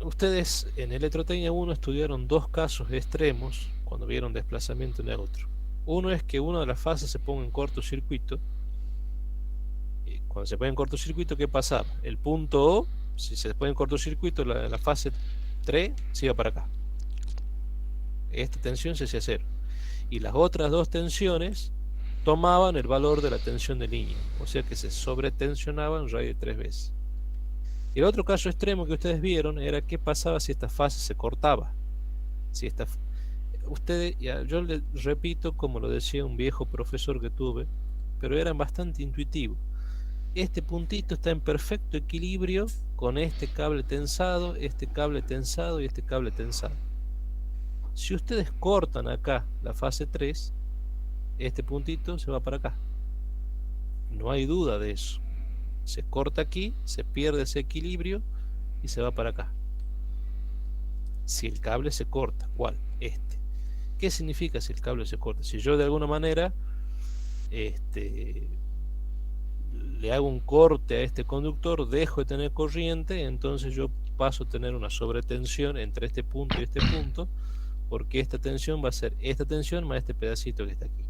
Ustedes en Electrotecnia 1 estudiaron dos casos extremos cuando vieron desplazamiento neutro. Uno es que una de las fases se ponga en cortocircuito. Cuando se pone en cortocircuito, ¿qué pasaba? El punto O, si se pone en cortocircuito, la fase 3 se iba para acá. Esta tensión se hacía cero. Y las otras dos tensiones tomaban el valor de la tensión de línea. O sea que se sobretensionaban radio de 3 veces. Y el otro caso extremo que ustedes vieron era qué pasaba si esta fase se cortaba. Si esta, ustedes, yo les repito como lo decía un viejo profesor que tuve, pero era bastante intuitivo. Este puntito está en perfecto equilibrio con este cable tensado y este cable tensado. Si ustedes cortan acá la fase 3, este puntito se va para acá. No hay duda de eso. Se corta aquí, se pierde ese equilibrio y se va para acá. Si el cable se corta, ¿cuál? Este. ¿Qué significa si el cable se corta? Si yo de alguna manera le hago un corte a este conductor, dejo de tener corriente, entonces yo paso a tener una sobretensión entre este punto y este punto, porque esta tensión va a ser esta tensión más este pedacito que está aquí.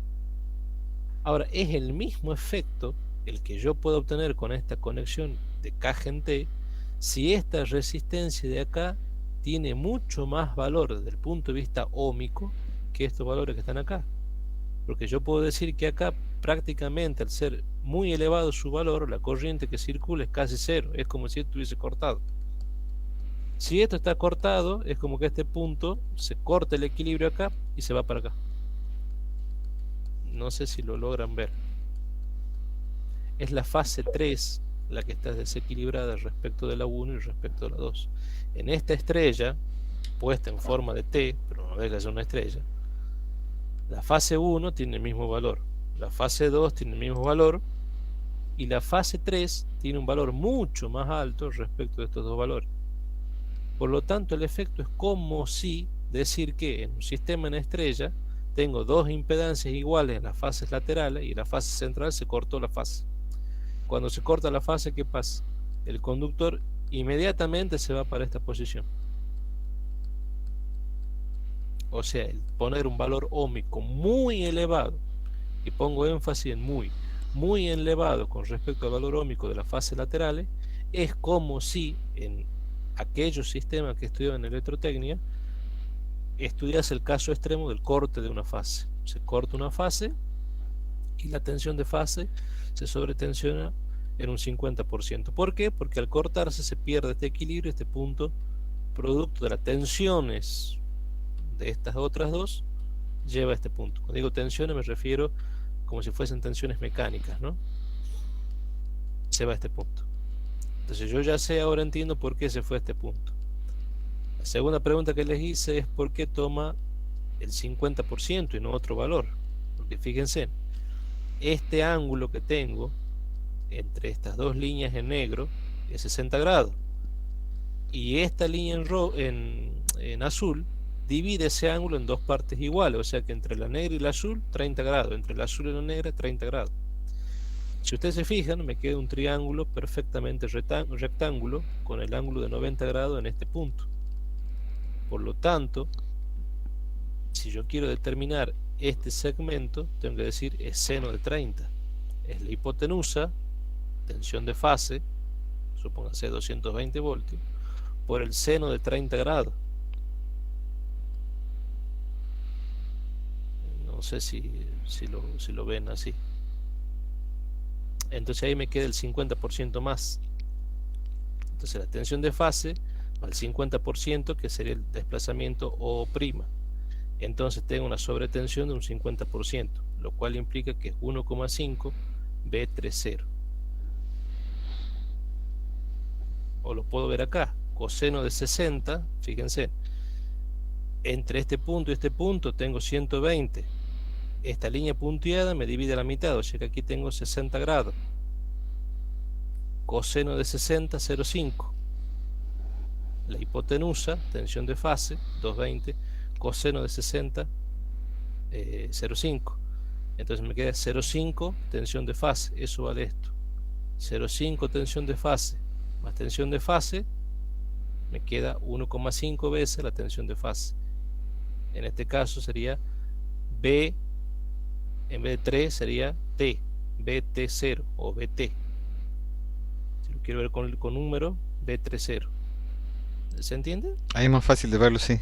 Ahora, es el mismo efecto el que yo puedo obtener con esta conexión de caja en T, si esta resistencia de acá tiene mucho más valor desde el punto de vista óhmico que estos valores que están acá. Porque yo puedo decir que acá prácticamente al ser muy elevado su valor, la corriente que circula es casi cero, es como si estuviese cortado. Si esto está cortado, es como que a este punto se corta el equilibrio acá y se va para acá. No sé si lo logran ver. Es la fase 3 la que está desequilibrada respecto de la 1 y respecto de la 2. En esta estrella, puesta en forma de T, pero no deja de ser una estrella, la fase 1 tiene el mismo valor, la fase 2 tiene el mismo valor, y la fase 3 tiene un valor mucho más alto respecto de estos dos valores. Por lo tanto, el efecto es como si decir que en un sistema en estrella tengo dos impedancias iguales en las fases laterales y en la fase central se cortó la fase. Cuando se corta la fase, ¿qué pasa? El conductor inmediatamente se va para esta posición. O sea, el poner un valor óhmico muy elevado, y pongo énfasis en muy elevado con respecto al valor óhmico de las fases laterales, es como si en aquellos sistemas que estudiaba en electrotecnia estudiase el caso extremo del corte de una fase. Se corta una fase y la tensión de fase se sobretensiona en un 50%. ¿Por qué? Porque al cortarse se pierde este equilibrio, este punto, producto de las tensiones de estas otras dos, lleva a este punto. Cuando digo tensiones me refiero como si fuesen tensiones mecánicas, ¿no? Se va a este punto. Entonces yo ya sé, ahora entiendo por qué se fue a este punto. La segunda pregunta que les hice es por qué toma el 50% y no otro valor. Porque fíjense, este ángulo que tengo entre estas dos líneas en negro es 60 grados. Y esta línea en azul divide ese ángulo en dos partes iguales. O sea que entre la negra y la azul, 30 grados. Entre la azul y la negra, 30 grados. Si ustedes se fijan, me queda un triángulo perfectamente rectángulo con el ángulo de 90 grados en este punto. Por lo tanto, si yo quiero determinar este segmento, tengo que decir es seno de 30. Es la hipotenusa, tensión de fase, supóngase 220 voltios, por el seno de 30 grados. No sé si lo ven así. Entonces ahí me queda el 50% más. Entonces la tensión de fase al 50%, que sería el desplazamiento O'. Entonces tengo una sobretensión de un 50%, lo cual implica que es 1,5 B30. O lo puedo ver acá, coseno de 60, fíjense, entre este punto y este punto tengo 120. Esta línea punteada me divide a la mitad, o sea que aquí tengo 60 grados. Coseno de 60, 0,5. La hipotenusa, tensión de fase, 220. Coseno de 60, 0,5. Entonces me queda 0,5 tensión de fase. Eso vale esto. 0,5 tensión de fase más tensión de fase, me queda 1,5 veces la tensión de fase. En este caso sería B, en vez de 3 sería T, BT0 o BT. Si lo quiero ver con número, B30. ¿Se entiende? Ahí es más fácil de verlo, sí.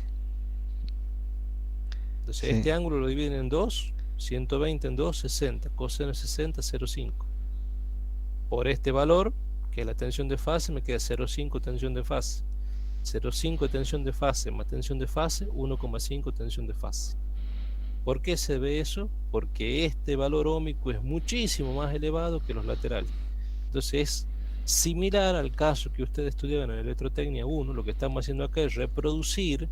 Entonces Sí. este ángulo lo dividen en 2, 120 en 2, 60, coseno de 60, 0,5. Por este valor, que es la tensión de fase, me queda 0,5 tensión de fase. 0,5 tensión de fase más tensión de fase, 1,5 tensión de fase. ¿Por qué se ve eso? Porque este valor óhmico es muchísimo más elevado que los laterales. Entonces es similar al caso que ustedes estudiaban en Electrotecnia 1. Lo que estamos haciendo acá es reproducir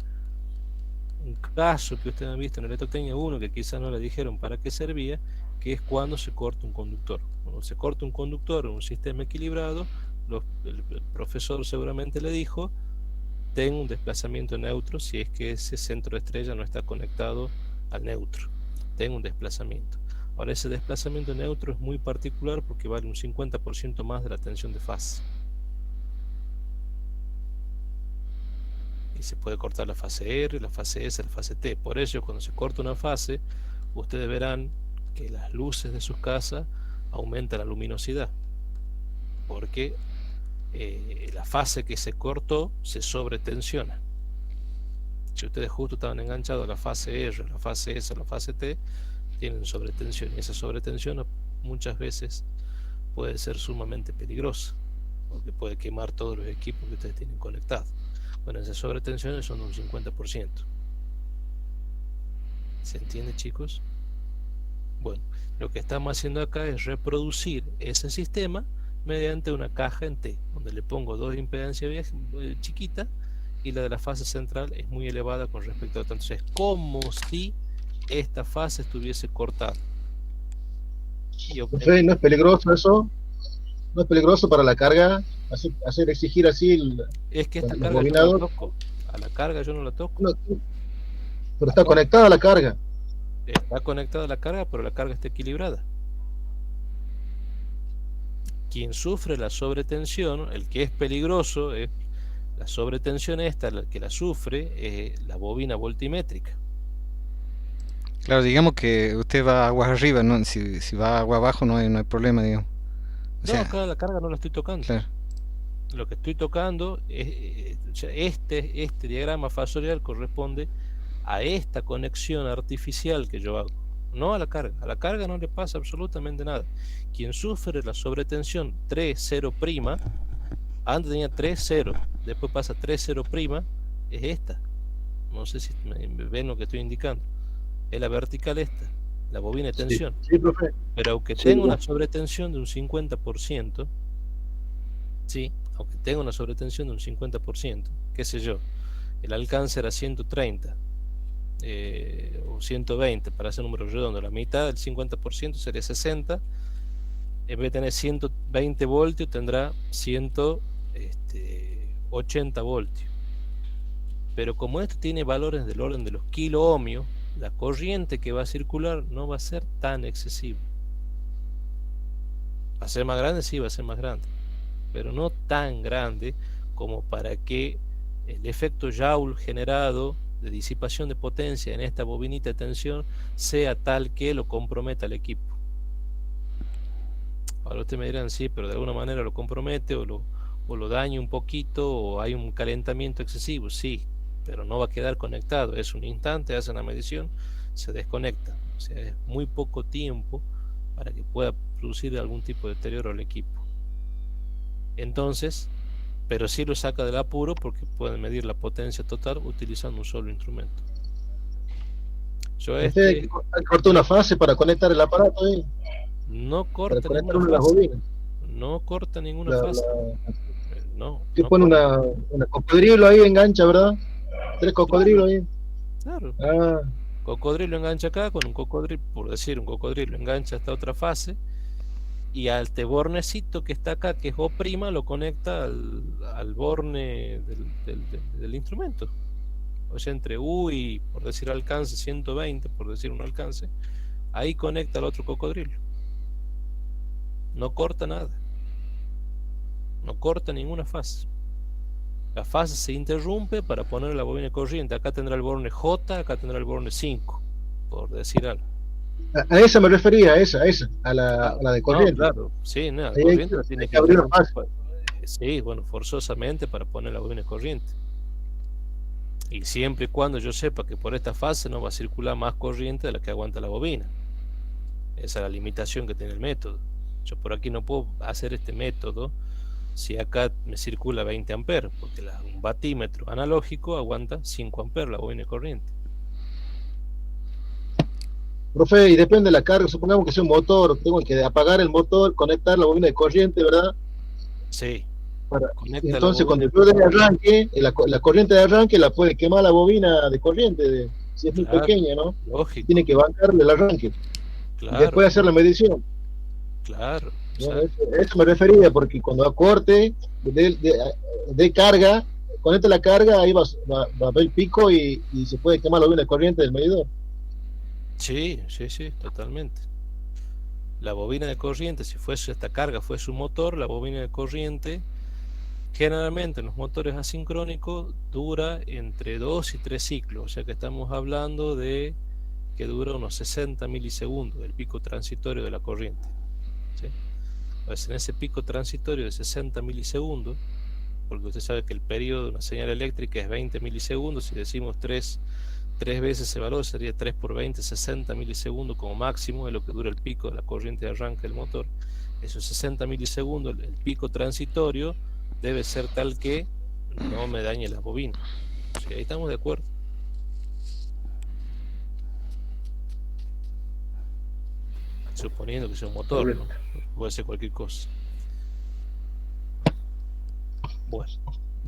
un caso que ustedes han visto en Electrotecnia 1, que quizás no le dijeron para qué servía, que es cuando se corta un conductor. Cuando se corta un conductor en un sistema equilibrado, el profesor seguramente le dijo, ten un desplazamiento neutro si es que ese centro de estrella no está conectado al neutro. Ten un desplazamiento. Ahora ese desplazamiento neutro es muy particular porque vale un 50% más de la tensión de fase. Y se puede cortar la fase R, la fase S, la fase T. Por eso cuando se corta una fase, ustedes verán que las luces de sus casas aumentan la luminosidad. Porque la fase que se cortó se sobretensiona. Si ustedes justo estaban enganchados a la fase R, la fase S, la fase T, tienen sobretensión. Y esa sobretensión muchas veces puede ser sumamente peligrosa, porque puede quemar todos los equipos que ustedes tienen conectados. Bueno, esas sobretensiones son de un 50%. ¿Se entiende, chicos? Bueno, lo que estamos haciendo acá es reproducir ese sistema mediante una caja en T, donde le pongo dos impedancias chiquitas y la de la fase central es muy elevada con respecto a otra. Entonces es como si esta fase estuviese cortada. Entonces, ¿no es peligroso eso? ¿No es peligroso para la carga hacer exigir así es que esta el carga yo no la toco. A la carga yo no la toco. No, pero está conectada a la carga. Está conectada a la carga, pero la carga está equilibrada. Quien sufre la sobretensión, el que es peligroso, es la sobretensión esta, la que la sufre, es la bobina voltimétrica. Claro, digamos que usted va aguas arriba, ¿no? Si va agua abajo no hay problema, digamos. O sea, acá la carga no la estoy tocando. Claro. Lo que estoy tocando es este diagrama fasorial corresponde a esta conexión artificial que yo hago. no a la carga. A la carga no le pasa absolutamente nada. Quien sufre la sobretensión 3,0', antes tenía 3,0, después pasa 3,0', es esta. No sé si me ven lo que estoy indicando. Es la vertical esta, la bobina de tensión. Sí, profe. Pero aunque Sí, tenga bueno. una sobretensión de un 50%, sí, aunque tenga una sobretensión de un 50%, qué sé yo, el alcance era 130 o 120 para hacer número redondo, la mitad del 50% sería 60, en vez de tener 120 voltios tendrá 180 voltios. Pero como esto tiene valores del orden de los kiloohmios, la corriente que va a circular no va a ser tan excesiva. ¿Va a ser más grande? Sí, va a ser más grande, pero no tan grande como para que el efecto Joule generado de disipación de potencia en esta bobinita de tensión sea tal que lo comprometa al equipo. Ahora ustedes me dirán, sí, pero de alguna manera lo compromete o lo daña un poquito o hay un calentamiento excesivo, sí, pero no va a quedar conectado. Es un instante, hacen la medición, se desconecta. O sea, es muy poco tiempo para que pueda producir algún tipo de deterioro al equipo. Entonces, pero sí lo saca del apuro porque pueden medir la potencia total utilizando un solo instrumento. Yo Hay que cortar una fase para conectar el aparato ahí. No corta Para conectar ninguna una fase. bobina. No corta ninguna fase. No. Que no pone corta. una cocodrilo ahí, engancha, ¿verdad? 3 cocodrilos ahí. Claro. Ah, Cocodrilo engancha acá, con un cocodrilo, por decir, un cocodrilo engancha esta otra fase, y al bornecito que está acá, que es O', lo conecta al borne del instrumento. O sea, entre U y, por decir alcance, 120, por decir un alcance, ahí conecta al otro cocodrilo. No corta nada. No corta ninguna fase. La fase se interrumpe para poner la bobina corriente. Acá tendrá el borne J, acá tendrá el borne 5, por decir algo. a esa me refería, a la de corriente. No, claro, sí, no, la Ahí corriente la tiene que abrir interrumpir. una fase. Sí, bueno, forzosamente para poner la bobina corriente. Y siempre y cuando yo sepa que por esta fase no va a circular más corriente de la que aguanta la bobina. Esa es la limitación que tiene el método. Yo por aquí no puedo hacer este método si acá me circula 20 amperes, porque un batímetro analógico aguanta 5 amperes la bobina corriente. Profe, y depende de la carga, supongamos que sea un motor, tengo que apagar el motor, conectar la bobina de corriente, ¿verdad? Sí. Entonces cuando yo de arranque, la corriente de arranque la puede quemar la bobina de corriente, si es muy pequeña, ¿no? Lógico. Tiene que bancarle el arranque. Claro. Y después hacer la medición. Claro. ¿No? Eso me refería, porque cuando acorte de carga, conecta la carga, ahí va a ver el pico y se puede quemar la bobina de corriente del medidor. Sí, totalmente. La bobina de corriente, si fuese esta carga, fuese su motor, la bobina de corriente, generalmente en los motores asincrónicos, dura entre 2 y 3 ciclos. O sea que estamos hablando de que dura unos 60 milisegundos, el pico transitorio de la corriente. ¿Sí? Pues en ese pico transitorio de 60 milisegundos, porque usted sabe que el periodo de una señal eléctrica es 20 milisegundos, si decimos 3 veces ese valor sería 3 por 20, 60 milisegundos como máximo, es lo que dura el pico de la corriente de arranque del motor. Esos 60 milisegundos, el pico transitorio debe ser tal que no me dañe la bobina. O sea, ahí estamos de acuerdo. Suponiendo que sea un motor, ¿no? Puede ser cualquier cosa. Bueno,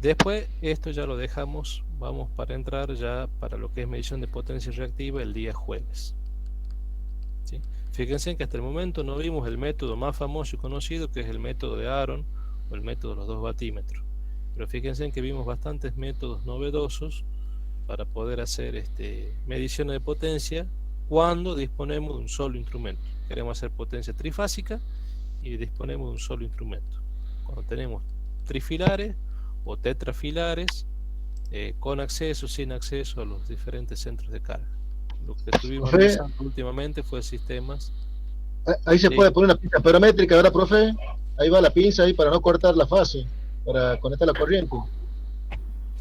después esto ya lo dejamos. Vamos para entrar ya para lo que es medición de potencia reactiva el día jueves. ¿Sí? Fíjense que hasta el momento no vimos el método más famoso y conocido, que es el método de Aaron o el método de los 2 batímetros. Pero fíjense que vimos bastantes métodos novedosos para poder hacer mediciones de potencia cuando disponemos de un solo instrumento. Queremos hacer potencia trifásica y disponemos de un solo instrumento. Cuando tenemos trifilares o tetrafilares, con acceso, sin acceso a los diferentes centros de carga. Lo que estuvimos realizando últimamente fue sistemas. Ahí se puede poner una pinza paramétrica, ¿verdad, profe? Ahí va la pinza ahí para no cortar la fase, para conectar la corriente.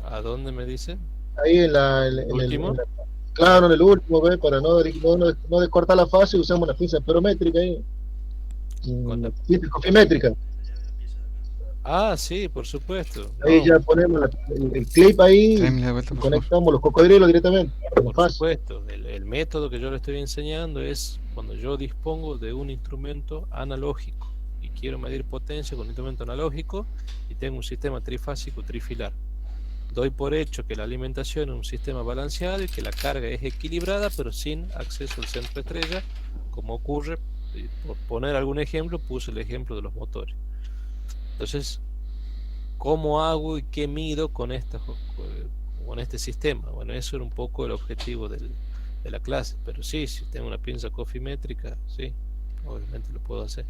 ¿A dónde me dice? Ahí en Claro, en el último, ¿ve? Para no descortar la fase, usamos una pinza perométrica ahí. Cofimétrica. Ah, sí, por supuesto. Ahí ya ponemos el clip ahí vuelta, y conectamos los cocodrilos directamente. Por supuesto, el método que yo le estoy enseñando es cuando yo dispongo de un instrumento analógico y quiero medir potencia con un instrumento analógico y tengo un sistema trifásico trifilar. Doy por hecho que la alimentación es un sistema balanceado y que la carga es equilibrada, pero sin acceso al centro estrella, como ocurre, por poner algún ejemplo, puse el ejemplo de los motores. Entonces, ¿cómo hago y qué mido con este sistema? Bueno, eso era un poco el objetivo de la clase, pero sí, si tengo una pinza cofimétrica, sí, obviamente lo puedo hacer.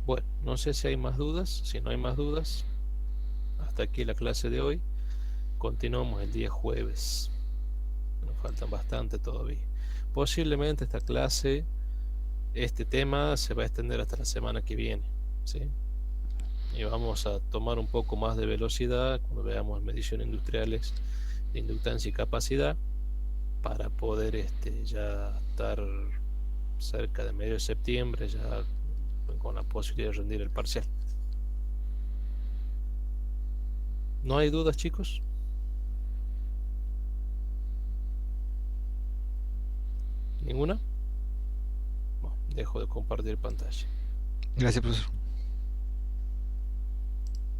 Bueno, no sé si hay más dudas. Si no hay más dudas, hasta aquí la clase de hoy. Continuamos el día jueves. Nos faltan bastante todavía. Posiblemente esta clase, este tema se va a extender hasta la semana que viene, ¿sí? Y vamos a tomar un poco más de velocidad cuando veamos mediciones industriales de inductancia y capacidad, para poder ya estar cerca de medio de septiembre, ya con la posibilidad de rendir el parcial. ¿No hay dudas, chicos? ¿Ninguna? Bueno, dejo de compartir pantalla. Gracias, profesor.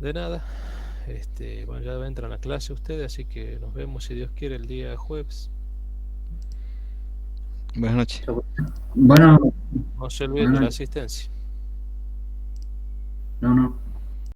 De nada. Bueno, ya entran a clase ustedes, así que nos vemos, si Dios quiere, el día jueves. Buenas noches. Bueno. No se olviden de la asistencia. No.